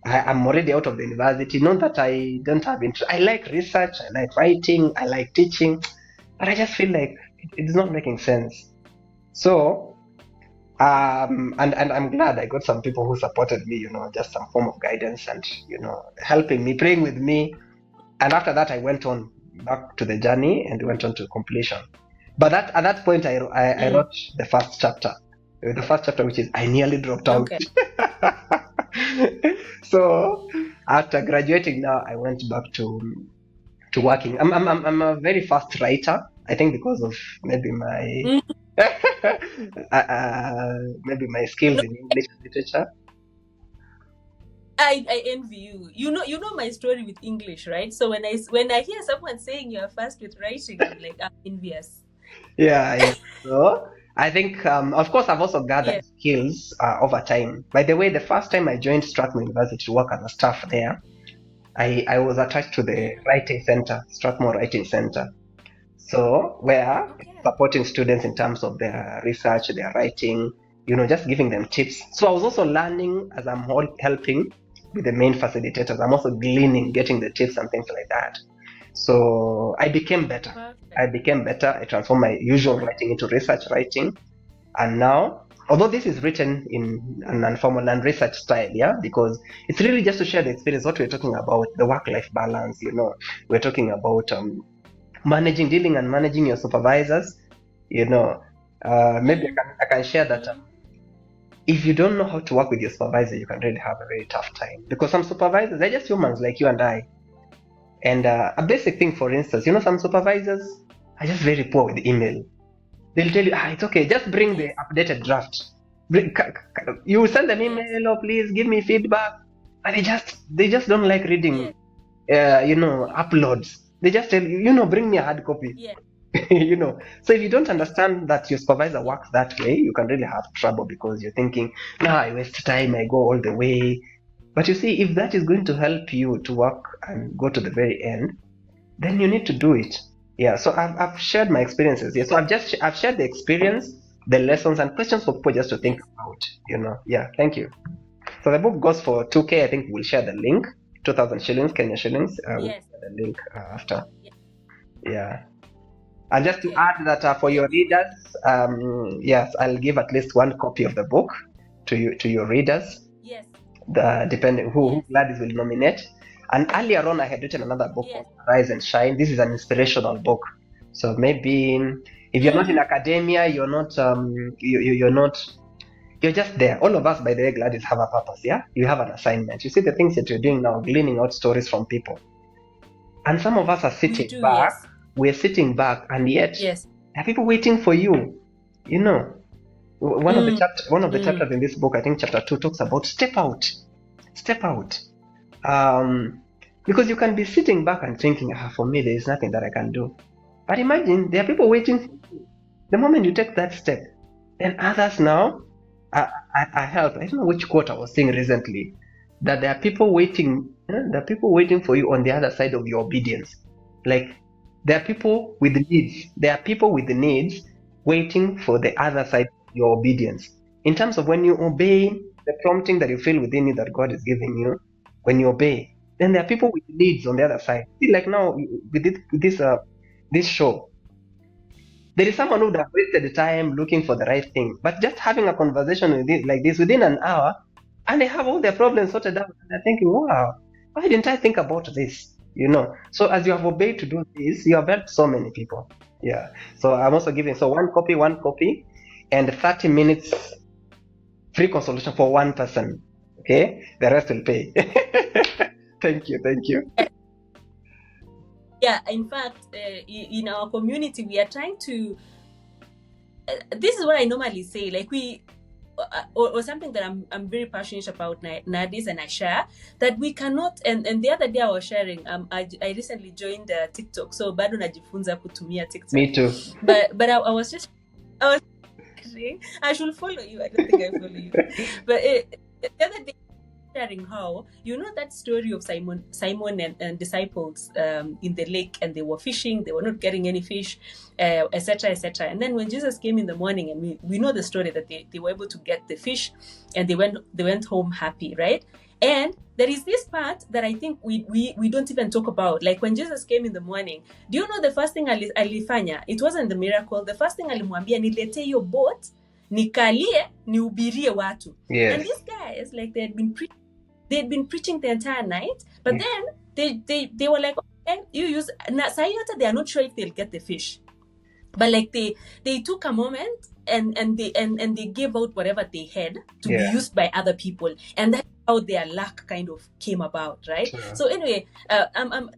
I'm already out of the university. Not that I don't have interest. I like research, I like writing, I like teaching, but I just feel like it's not making sense. So And I'm glad I got some people who supported me, just some form of guidance and, helping me, praying with me. And after that, I went on back to the journey and went on to completion. But at that point, I wrote the first chapter. The first chapter, which is I nearly dropped out. Okay. So after graduating now, I went back to working. I'm a very fast writer. I think because of maybe my maybe my skills in English literature. I envy you. You know my story with English, right? So when I hear someone saying you're fast with writing, I'm like, I'm envious. Yeah. So I think, of course, I've also gathered skills over time. By the way, the first time I joined Strathmore University to work as a staff there, I was attached to the writing center, Strathmore Writing Center. So where supporting students in terms of their research, their writing, just giving them tips. So I was also learning as I'm helping with the main facilitators. I'm also gleaning, getting the tips and things like that. So I became better. I transformed my usual writing into research writing. And now, although this is written in an informal and research style, because it's really just to share the experience, what we're talking about, the work-life balance, we're talking about dealing and managing your supervisors, maybe I can share that if you don't know how to work with your supervisor, you can really have a very tough time, because some supervisors, they're just humans like you and I. And a basic thing, for instance, some supervisors are just very poor with email. They'll tell you, it's okay, just bring the updated draft. You send them email, or please give me feedback. And they just don't like reading, uploads. They just tell you, bring me a hard copy. So if you don't understand that your supervisor works that way, you can really have trouble, because you're thinking, I waste time, I go all the way. But you see, if that is going to help you to work and go to the very end, then you need to do it. So I've shared my experiences here. So I've shared the experience, the lessons, and questions for people just to think about. Thank you. So the book goes for 2K. I think we'll share the link, 2,000 shillings, Kenya shillings. We'll share the link after. And just to add that for your readers, yes, I'll give at least one copy of the book to your readers. Depending who Gladys will nominate. And earlier on, I had written another book called Rise and Shine. This is an inspirational book. So maybe if you're not in academia, you're not you're just there. All of us, by the way, Gladys, have a purpose. You have an assignment. You see the things that you're doing now, gleaning out stories from people. And some of us are sitting back. Yes. We're sitting back, and yet there are people waiting for you. One of the chapters in this book, I think chapter 2, talks about step out. Because you can be sitting back and thinking, for me, there is nothing that I can do. But imagine there are people waiting for you. The moment you take that step, then others now I help. I don't know which quote I was seeing recently, that there are people waiting. There are people waiting for you on the other side of your obedience. Like there are people with needs. There are people with needs waiting for the other side of your obedience. In terms of when you obey the prompting that you feel within you that God is giving you, when you obey, then there are people with needs on the other side. Like now with this show, there is someone who would have wasted time looking for the right thing, but just having a conversation with it like this within an hour, and they have all their problems sorted out, and they're thinking, wow, why didn't I think about this? So as you have obeyed to do this, you have helped so many people. So I'm also giving one copy, and 30 minutes free consultation for one person. Okay, the rest will pay. Thank you. In fact, in our community, we are trying to. This is what I normally say, like or something that I'm very passionate about nowadays, and I share that we cannot. And the other day I was sharing. I recently joined TikTok, so bado najifunza kutumia TikTok. Me too. But I was I should follow you. I don't think I follow you. But the other day, sharing how that story of Simon and disciples in the lake, and they were fishing, they were not getting any fish, etc. And then when Jesus came in the morning, and we know the story that they were able to get the fish, and they went home happy, right? And there is this part that I think we don't even talk about. Like when Jesus came in the morning, do you know the first thing alifanya? It wasn't the miracle. The first thing alimwambia, nilete your boat nikalie nihubirie watu. Yes. And these guys, like, they had been preaching the entire night, but then they were like, okay, you use sayota, they are not sure if they'll get the fish, but like they took a moment and they gave out whatever they had to be used by other people, and that's how their luck kind of came about, right? So anyway, I'm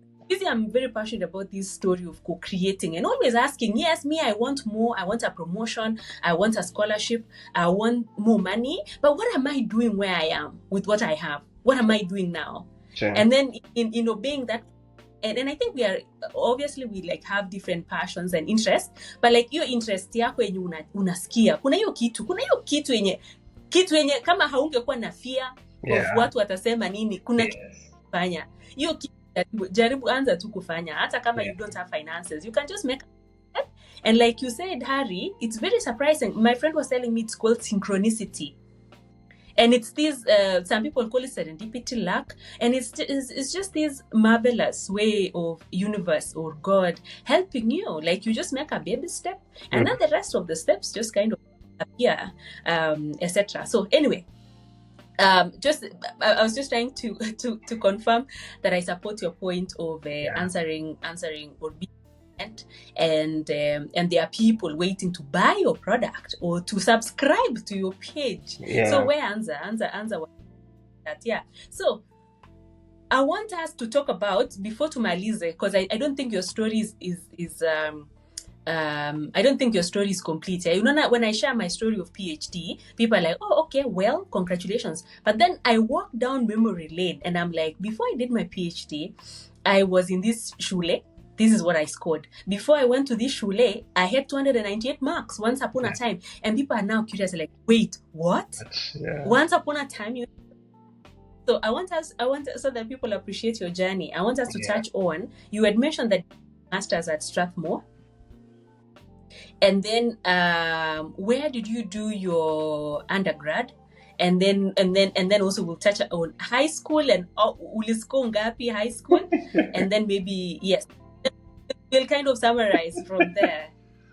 very passionate about this story of co-creating and always asking, yes, me, I want more, I want a promotion, I want a scholarship, I want more money, but what am I doing where I am with what I have? What am I doing now? And then in obeying that, and I think we like have different passions and interests, but like your interest yako yenye unasikia kuna hiyo kitu yenye kama haungekuwa na fear of watu watasema nini, kuna kufanya hiyo kitu, jaribu anza tu kufanya, hata kama you don't have finances, you can just make it. And like you said, Harry, it's very surprising. My friend was telling me it's called synchronicity. And it's this, some people call it serendipity, luck. And it's just this marvelous way of universe or God helping you. Like, you just make a baby step, and then the rest of the steps just kind of appear, etc. So anyway, I was just trying to confirm that I support your point of answering or being, and there are people waiting to buy your product or to subscribe to your page. So where answer that. So I want us to talk about, before to Malize, because I don't think your story is I don't think your story is complete. You know, when I share my story of PhD, people are like, oh, okay, well, congratulations. But then I walk down memory lane and I'm like, before I did my PhD, I was in this shule. This is what I scored. Before I went to this shule, I had 298 marks once upon a time. And people are now curious, like, wait, what? Once upon a time, So I want so that people appreciate your journey. I want us to touch on, you had mentioned that masters at Strathmore. And then where did you do your undergrad? And then also we'll touch on high school and ulisko ngapi high school. And then maybe, yes, we'll kind of summarize from there.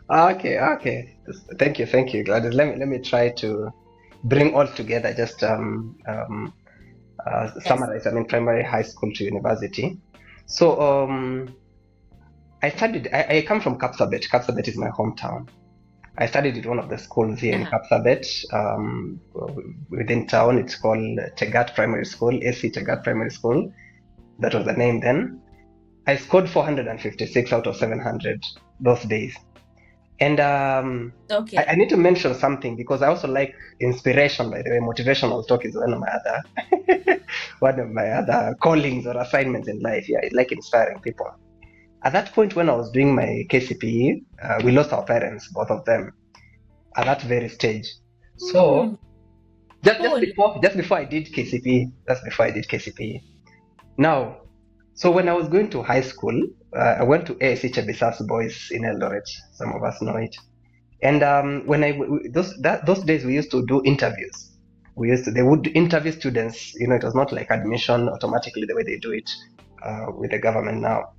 Okay. Thank you, Gladys. Let me try to bring all together, just summarize. I mean, primary, high school to university. So I studied. I come from Kapsabet. Kapsabet is my hometown. I studied at one of the schools here in Kapsabet. Within town, it's called Tegat Primary School, AIC Tegat Primary School. That was the name then. I scored 456 out of 700 those days. And I need to mention something, because I also like inspiration, by the way. Motivational talk is one of my other callings or assignments in life. I like inspiring people. At that point, when I was doing my KCPE, we lost our parents, both of them, at that very stage. So just before I did KCPE, Now, so when I was going to high school, I went to AIC Chebisas Boys in Eldoret. Some of us know it. And those days we used to do interviews. They would interview students. It was not like admission automatically the way they do it with the government now.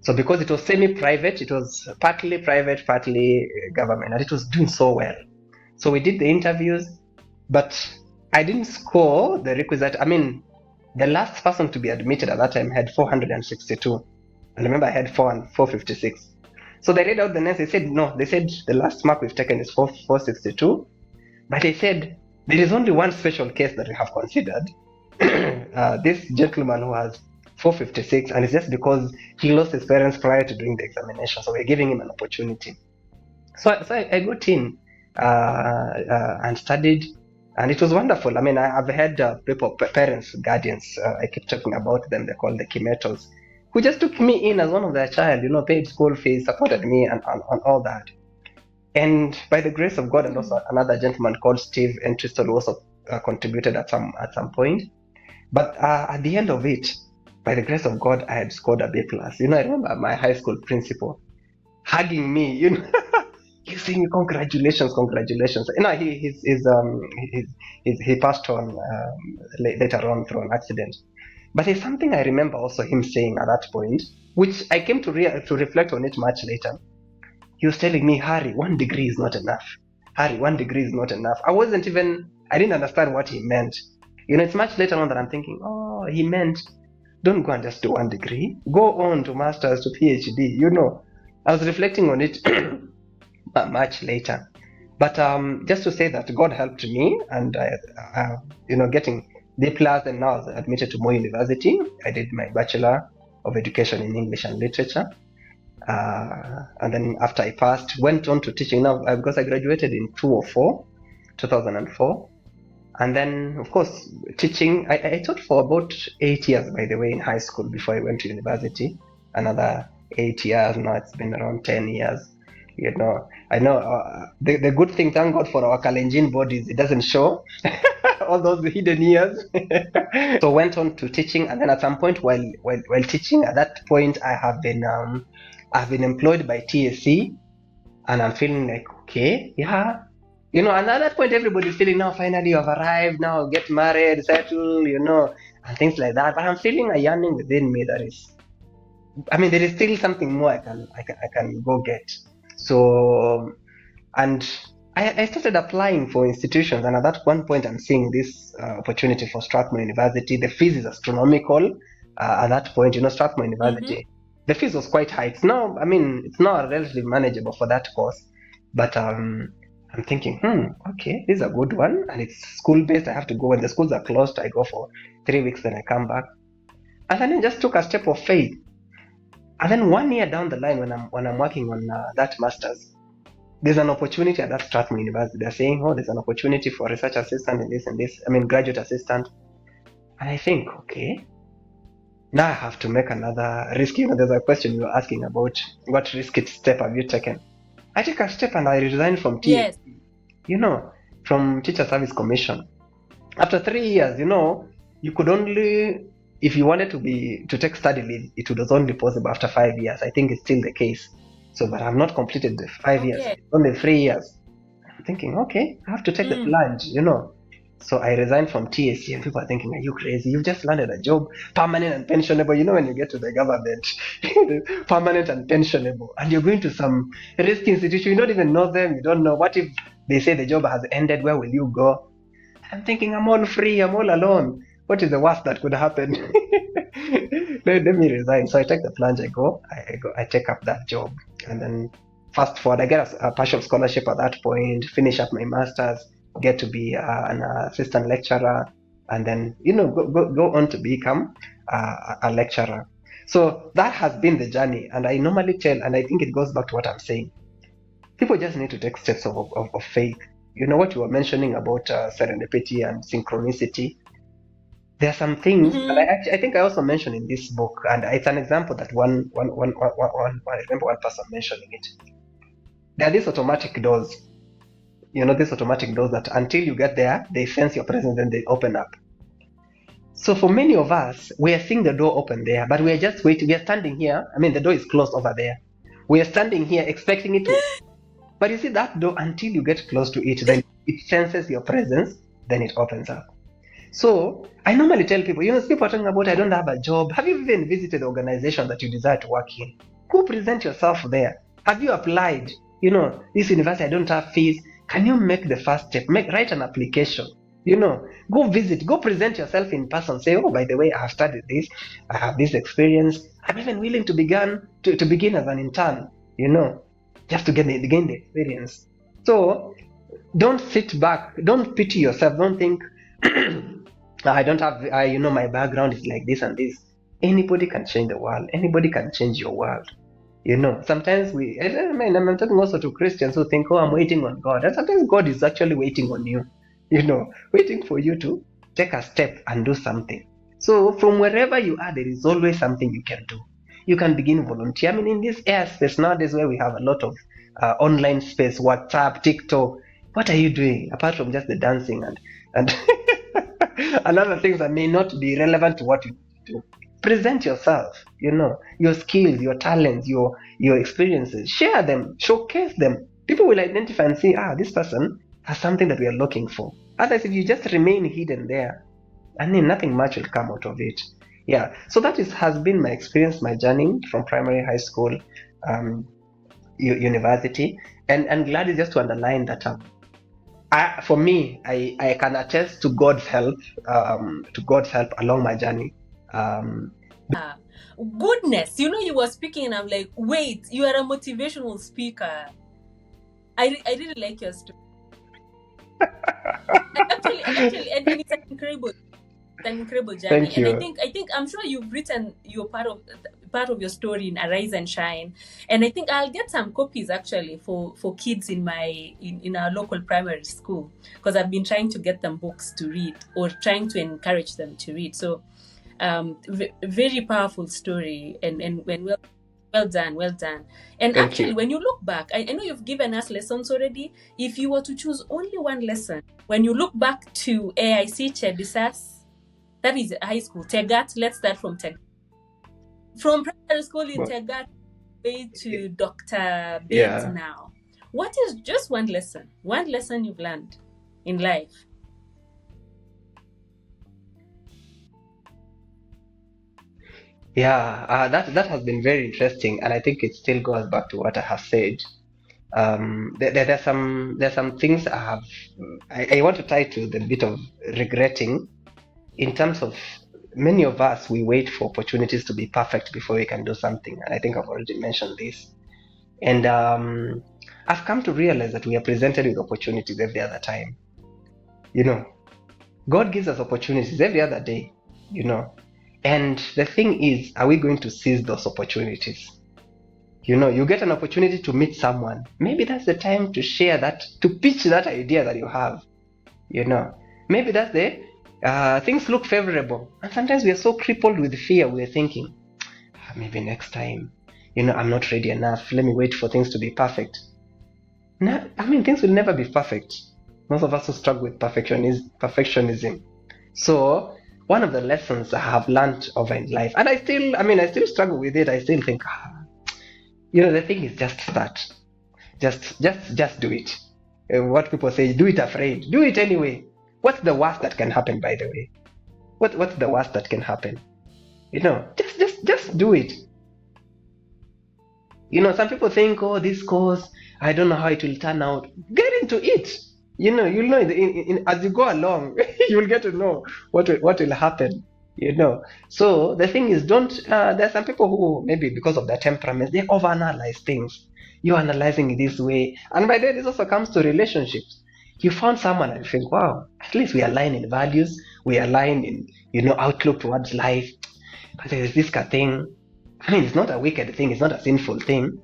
So because it was semi-private, it was partly private, partly government, and it was doing so well. So we did the interviews, but I didn't score the requisite. I mean, the last person to be admitted at that time had 462. And remember, I had 456. So they read out the names. They said, no, the last mark we've taken is 462. But they said, there is only one special case that we have considered. This gentleman who has 456, and it's just because he lost his parents prior to doing the examination. So we're giving him an opportunity. So I got in and studied, and it was wonderful. I mean, I've had people, parents, guardians, I keep talking about them, they're called the Kimetos, who just took me in as one of their child, paid school fees, supported me, and on all that. And by the grace of God, and also another gentleman called Steve Entwistle, who also contributed at some point. But at the end of it, by the grace of God, I had scored a B+. I remember my high school principal hugging me, he's saying, congratulations. He passed on later on through an accident. But there's something I remember also him saying at that point, which I came to reflect on it much later. He was telling me, Harry, 1 degree is not enough. Harry, 1 degree is not enough. I didn't understand what he meant. It's much later on that I'm thinking, oh, he meant don't go and just do 1 degree. Go on to master's, to PhD. I was reflecting on it much later. But just to say that God helped me, and getting D+, and now I was admitted to Moy University. I did my Bachelor of Education in English and Literature. And then after I passed, went on to teaching now because I graduated in 2004. And then, of course, teaching. I taught for about 8 years, by the way, in high school before I went to university. Another 8 years. Now it's been around 10 years. I know the good thing, thank God for our Kalenjin bodies, it doesn't show all those hidden years. So went on to teaching, and then at some point while teaching, at that point I've been employed by TSC, and I'm feeling like, okay, yeah. And at that point everybody's feeling, now finally you've arrived, now get married, settle, and things like that. But I'm feeling a yearning within me that is, there is still something more I can go get. So, and I started applying for institutions, and at that one point I'm seeing this opportunity for Strathmore University. The fees is astronomical. At that point, Strathmore University, the fees was quite high. It's now, it's now relatively manageable for that course, but I'm thinking, okay, this is a good one, and it's school-based. I have to go when the schools are closed. I go for 3 weeks, then I come back, and then I just took a step of faith. And then 1 year down the line, when I'm working on that master's, there's an opportunity at that Strathmore University. They're saying, oh, there's an opportunity for research assistant in this and this. Graduate assistant. And I think, okay, now I have to make another risk. There's a question you were asking about, what risky step have you taken? I took a step and I resigned from TSC, from Teacher Service Commission. After 3 years, you could only, if you wanted to take study leave, it was only possible after 5 years. I think it's still the case. So, but I've not completed the 5 years, only 3 years. I'm thinking, okay, I have to take the plunge, So I resigned from TSC, and people are thinking, are you crazy? You've just landed a job, permanent and pensionable. When you get to the government, permanent and pensionable, and you're going to some risky institution, you don't even know them, you don't know. What if they say the job has ended? Where will you go? I'm thinking, I'm all free, I'm all alone. What is the worst that could happen? Let me resign. So I take the plunge, I take up that job. And then fast forward, I get a partial scholarship at that point, finish up my master's, get to be an assistant lecturer, and then, go on to become a lecturer. So that has been the journey. And I normally tell, and I think it goes back to what I'm saying, people just need to take steps of faith. What you were mentioning about serendipity and synchronicity. There are some things, and I think I also mentioned in this book, and it's an example that I remember one person mentioning it. There are these automatic doors, these automatic doors that until you get there, they sense your presence, then they open up. So for many of us, we are seeing the door open there, but we are just waiting. We are standing here. The door is closed over there. We are standing here expecting it to, but you see that door, until you get close to it, then it senses your presence, then it opens up. So I normally tell people, people are talking about, I don't have a job. Have you even visited the organization that you desire to work in? Go present yourself there. Have you applied? This university, I don't have fees. Can you make the first step? Write an application. Go visit, go present yourself in person. Say, oh, by the way, I have studied this. I have this experience. I'm even willing to begin as an intern, just to gain the experience. So don't sit back. Don't pity yourself. Don't think, I don't have, my background is like this and this. Anybody can change the world. Anybody can change your world. Sometimes I'm talking also to Christians who think, oh, I'm waiting on God. And sometimes God is actually waiting on you, waiting for you to take a step and do something. So from wherever you are, there is always something you can do. You can begin volunteer. In this airspace nowadays where we have a lot of online space, WhatsApp, TikTok, what are you doing apart from just the dancing and and other things that may not be relevant to what you do? Present yourself, your skills, your talents, your experiences. Share them, showcase them. People will identify and say, this person has something that we are looking for. Otherwise, if you just remain hidden there, nothing much will come out of it. Yeah, so that has been my experience, my journey from primary, high school, university, and glad just to underline that For me, I can attest to God's help, along my journey. Goodness, you were speaking and I'm like, wait, you are a motivational speaker. I really like your story. Actually, and it's an incredible journey. Thank And I you. think I'm sure you've written your part of your story in Arise and Shine. And I think I'll get some copies actually for kids in our local primary school, because I've been trying to get them books to read or trying to encourage them to read. So very powerful story, and well done. And Thank actually, you. when you look back, I know you've given us lessons already. If you were to choose only one lesson, when you look back to AIC Chebisas, that is high school, Tegat, let's start from Tegat. From primary school in Well, Tegat way to Dr. Bett yeah. now. What is just one lesson you've learned in life? Yeah, that has been very interesting, and I think it still goes back to what I have said. There's some things I want to tie to the bit of regretting, in terms of many of us, we wait for opportunities to be perfect before we can do something, and I think I've already mentioned this. And I've come to realize that we are presented with opportunities every other time. You know, God gives us opportunities every other day. You know, and the thing is, are we going to seize those opportunities? You get an opportunity to meet someone. Maybe that's the time to share that, to pitch that idea that you have. Maybe that's the things look favorable. And sometimes we are so crippled with fear, we're thinking, maybe next time, I'm not ready enough. Let me wait for things to be perfect. Things will never be perfect. Most of us who struggle with perfectionism. So one of the lessons I have learned over in life, and I still struggle with it. I still think, the thing is, just start. Just do it. What people say, do it afraid. Do it anyway. What's the worst that can happen, by the way? What's the worst that can happen? Just do it. Some people think, oh, this course, I don't know how it will turn out. Get into it. You'll know as you go along, you'll get to know what will happen. So the thing is, don't. There's some people who, maybe because of their temperament, they overanalyze things. You're analyzing it this way, and by the way, this also comes to relationships. You found someone and you think, wow, at least we align in values, we align in outlook towards life. But there's this kind of thing. It's not a wicked thing, it's not a sinful thing.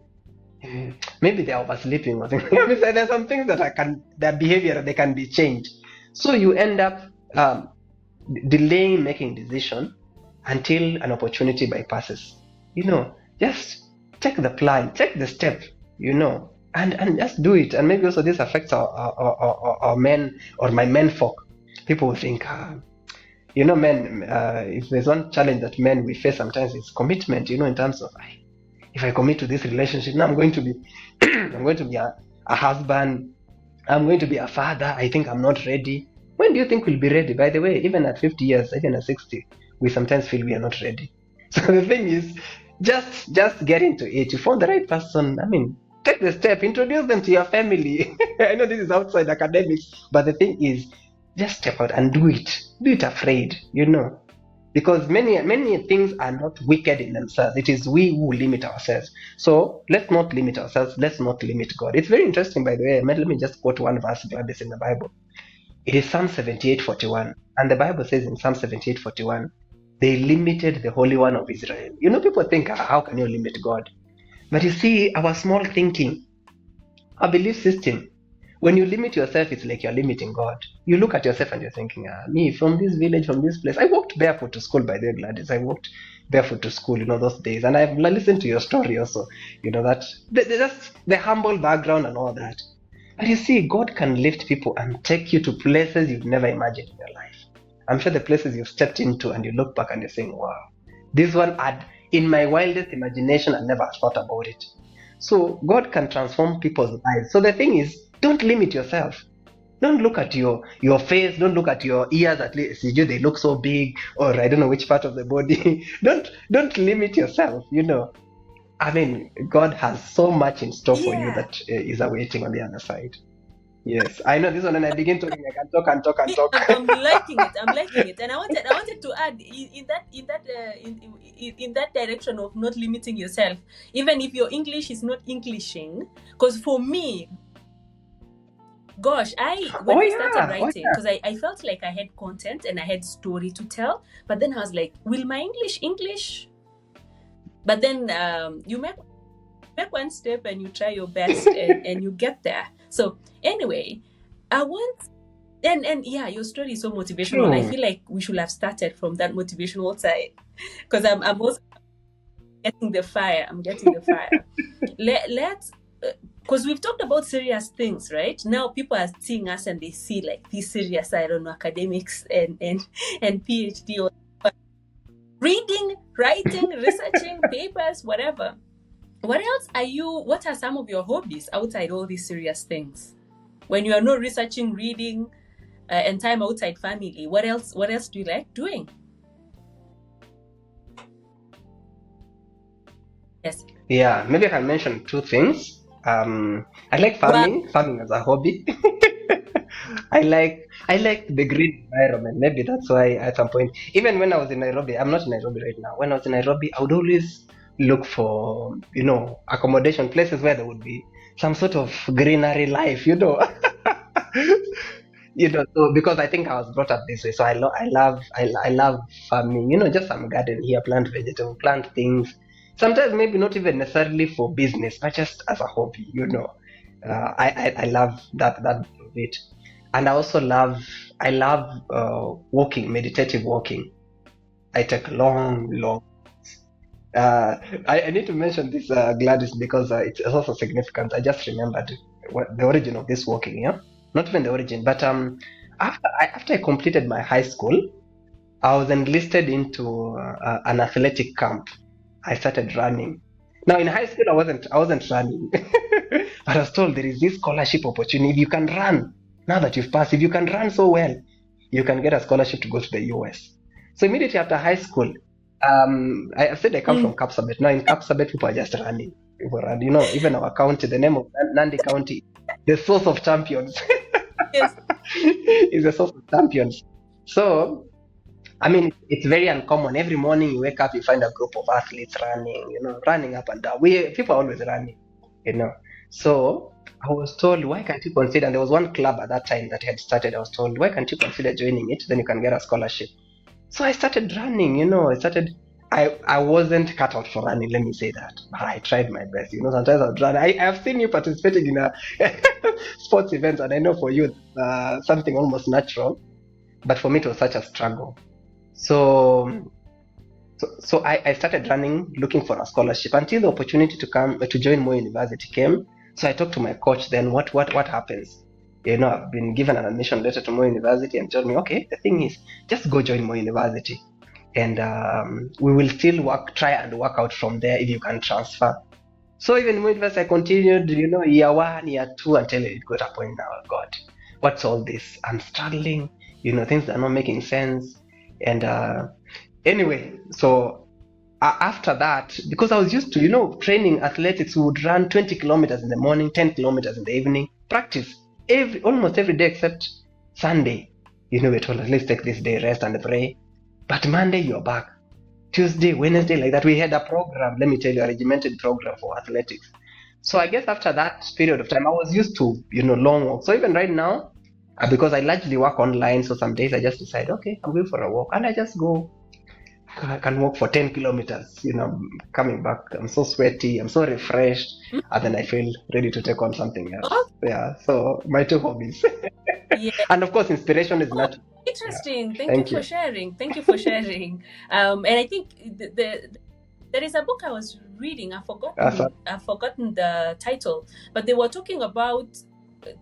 Maybe they're oversleeping or something. There's some things that their behavior, they can be changed. So you end up delaying making decision until an opportunity bypasses. Just take the plan, take the step, and just do it. And maybe also this affects our men, or my men folk. People will think, men, if there's one challenge that men we face sometimes, is commitment, in terms of, if I commit to this relationship, now I'm going to be I'm going to be a husband, I'm going to be a father, I think I'm not ready. When do you think we'll be ready? By the way, even at 50 years, even at 60, we sometimes feel we are not ready. So the thing is, just get into it. You found the right person, take the step, introduce them to your family. I know this is outside academics, but the thing is, just step out and do it. Do it afraid, because many things are not wicked in themselves. It is we who limit ourselves. So let's not limit ourselves. Let's not limit God. It's very interesting, by the way. Let me just quote one verse, Gladys, in the Bible. It is Psalm 78:41, and the Bible says in Psalm 78:41, they limited the Holy One of Israel. People think, how can you limit God? But you see, our small thinking, our belief system, when you limit yourself, it's like you're limiting God. You look at yourself and you're thinking, me, from this village, from this place. I walked barefoot to school, by the way, Gladys. I walked barefoot to school, those days. And I've listened to your story also, that just the humble background and all that. But you see, God can lift people and take you to places you've never imagined in your life. I'm sure the places you've stepped into, and you look back and you're saying, wow, this one in my wildest imagination, I never thought about it. So God can transform people's lives. So the thing is, don't limit yourself. Don't look at your face. Don't look at your ears. At least they look so big, or I don't know which part of the body. Don't limit yourself. God has so much in store for you that is awaiting on the other side. Yes, I know this one. And I begin talking, I can talk and talk and talk. I'm liking it. I'm liking it, and I wanted to add in that direction of not limiting yourself, even if your English is not Englishing. Because for me, gosh, when Oh I started yeah, oh writing, because I felt like I had content and I had story to tell, but then I was like, will my English? But then you make one step and you try your best and you get there. So anyway, I want and yeah, your story is so motivational. I true. feel like we should have started from that motivational side, because I'm also getting the fire. I'm getting the fire. Let's because we've talked about serious things, right? Now people are seeing us and they see like these serious, I don't know, academics and PhD or reading, writing, researching papers, whatever. What are some of your hobbies outside all these serious things? When you are not researching, reading, and time outside family, what else do you like doing? Yes. Yeah, maybe I can mention two things. I like Wow. farming as a hobby. I like the green environment. Maybe that's why at some point, even when I was in Nairobi, I'm not in Nairobi right now. When I was in Nairobi, I would always look for, accommodation places where there would be some sort of greenery life, So because I think I was brought up this way, so I love farming. Just some garden here, plant vegetable, plant things. Sometimes maybe not even necessarily for business, but just as a hobby. I love that bit of it, and I love walking, meditative walking. I take long. I need to mention this, Gladys, because it's also significant. I just remembered what the origin of this walking. Yeah, not even the origin, but after I completed my high school, I was enlisted into an athletic camp. I started running. Now in high school, I wasn't running, but I was told there is this scholarship opportunity. If you can run, now that you've passed, if you can run so well, you can get a scholarship to go to the US. So immediately after high school, I said I come from Kapsabet. Now in Kapsabet, people are just running. People run. Even our county, the name of Nandi County, the source of champions, Yes. is the source of champions. So I mean, it's very uncommon. Every morning you wake up, you find a group of athletes running up and down. People are always running. So I was told, why can't you consider? And there was one club at that time that had started. I was told, why can't you consider joining it? Then you can get a scholarship. So I started running. I wasn't cut out for running. Let me say that, but I tried my best. Sometimes I'd run. I've seen you participating in a sports events, and I know for you, something almost natural. But for me, it was such a struggle. So I started running, looking for a scholarship until the opportunity to join Moi University came. So I talked to my coach. Then what happens? I've been given an admission letter to Moi University and told me, okay, the thing is, just go join Moi University, and we will still try and work out from there if you can transfer. So even in Moi University, I continued, year 1, year 2, until it got a point now. God, what's all this? I'm struggling. Things are not making sense. And anyway, so after that, because I was used to, training athletics, we would run 20 kilometers in the morning, 10 kilometers in the evening, practice almost every day except Sunday. We're told, let's take this day, rest and pray. But Monday, you're back. Tuesday, Wednesday, like that. We had a program, let me tell you, a regimented program for athletics. So I guess after that period of time, I was used to, long walks. So even right now, because I largely work online, so some days I just decide, okay, I'm going for a walk, and I just go. I can walk for 10 kilometers, coming back. I'm so sweaty, I'm so refreshed, and then I feel ready to take on something else. Oh. Yeah, so my two hobbies. Yeah. And of course, inspiration is not. Interesting. Yeah. Thank you for sharing. Thank you for sharing. And I think there is a book I was reading. I've forgotten the title, but they were talking about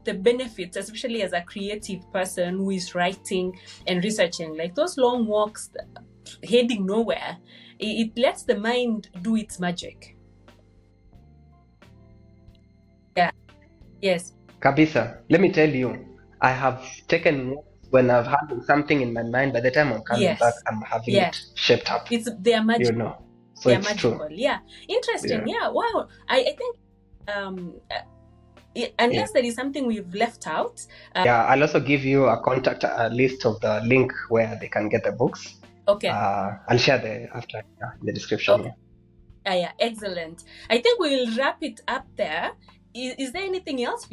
the benefits, especially as a creative person who is writing and researching, like those long walks, heading nowhere. It lets the mind do its magic. Yeah. Yes. Kabisa, let me tell you, I have taken walks when I've had something in my mind. By the time I'm coming back, I'm having it shaped up. They are magic. So they are it's magical. True. Yeah. Interesting. Yeah. Wow. I think Unless there is something we've left out. Yeah, I'll also give you a list of the link where they can get the books. Okay. I'll share after in the description. Okay. Yeah, excellent. I think we'll wrap it up there. Is there anything else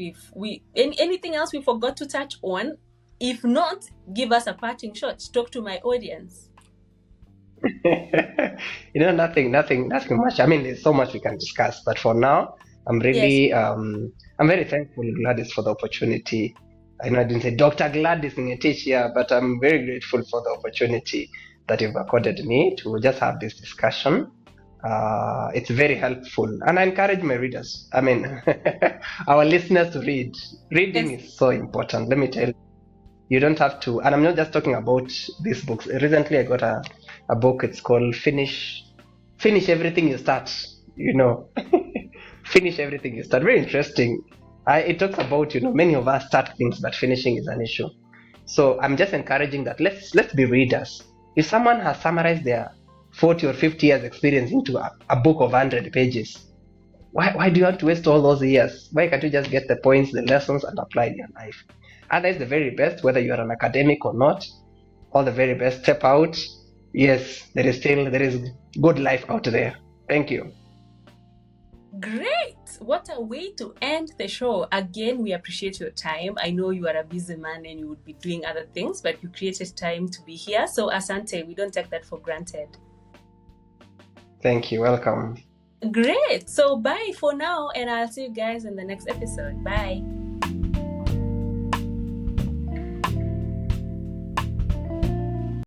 anything else we forgot to touch on? If not, give us a parting shot. Talk to my audience. Nothing much. I mean, there's so much we can discuss, but for now, I'm really, I'm very thankful, Gladys, for the opportunity. I know I didn't say Dr. Gladys in a teach here, but I'm very grateful for the opportunity that you've accorded me to just have this discussion. It's very helpful, and I encourage my readers, I mean, our listeners to read. Reading is so important. Let me tell you, you don't have to, and I'm not just talking about these books. Recently, I got a book. It's called Finish Everything You Start. Finish everything you start. Very interesting. It talks about, many of us start things, but finishing is an issue. So I'm just encouraging that let's be readers. If someone has summarized their 40 or 50 years experience into a book of 100 pages, why do you want to waste all those years? Why can't you just get the points, the lessons, and apply in your life? And that's the very best, whether you are an academic or not. All the very best. Step out. Yes, there is good life out there. Thank you. Great. What a way to end the show. Again, we appreciate your time. I know you are a busy man and you would be doing other things, but you created time to be here. So asante, we don't take that for granted. Thank you. Welcome. Great. So bye for now, and I'll see you guys in the next episode. Bye.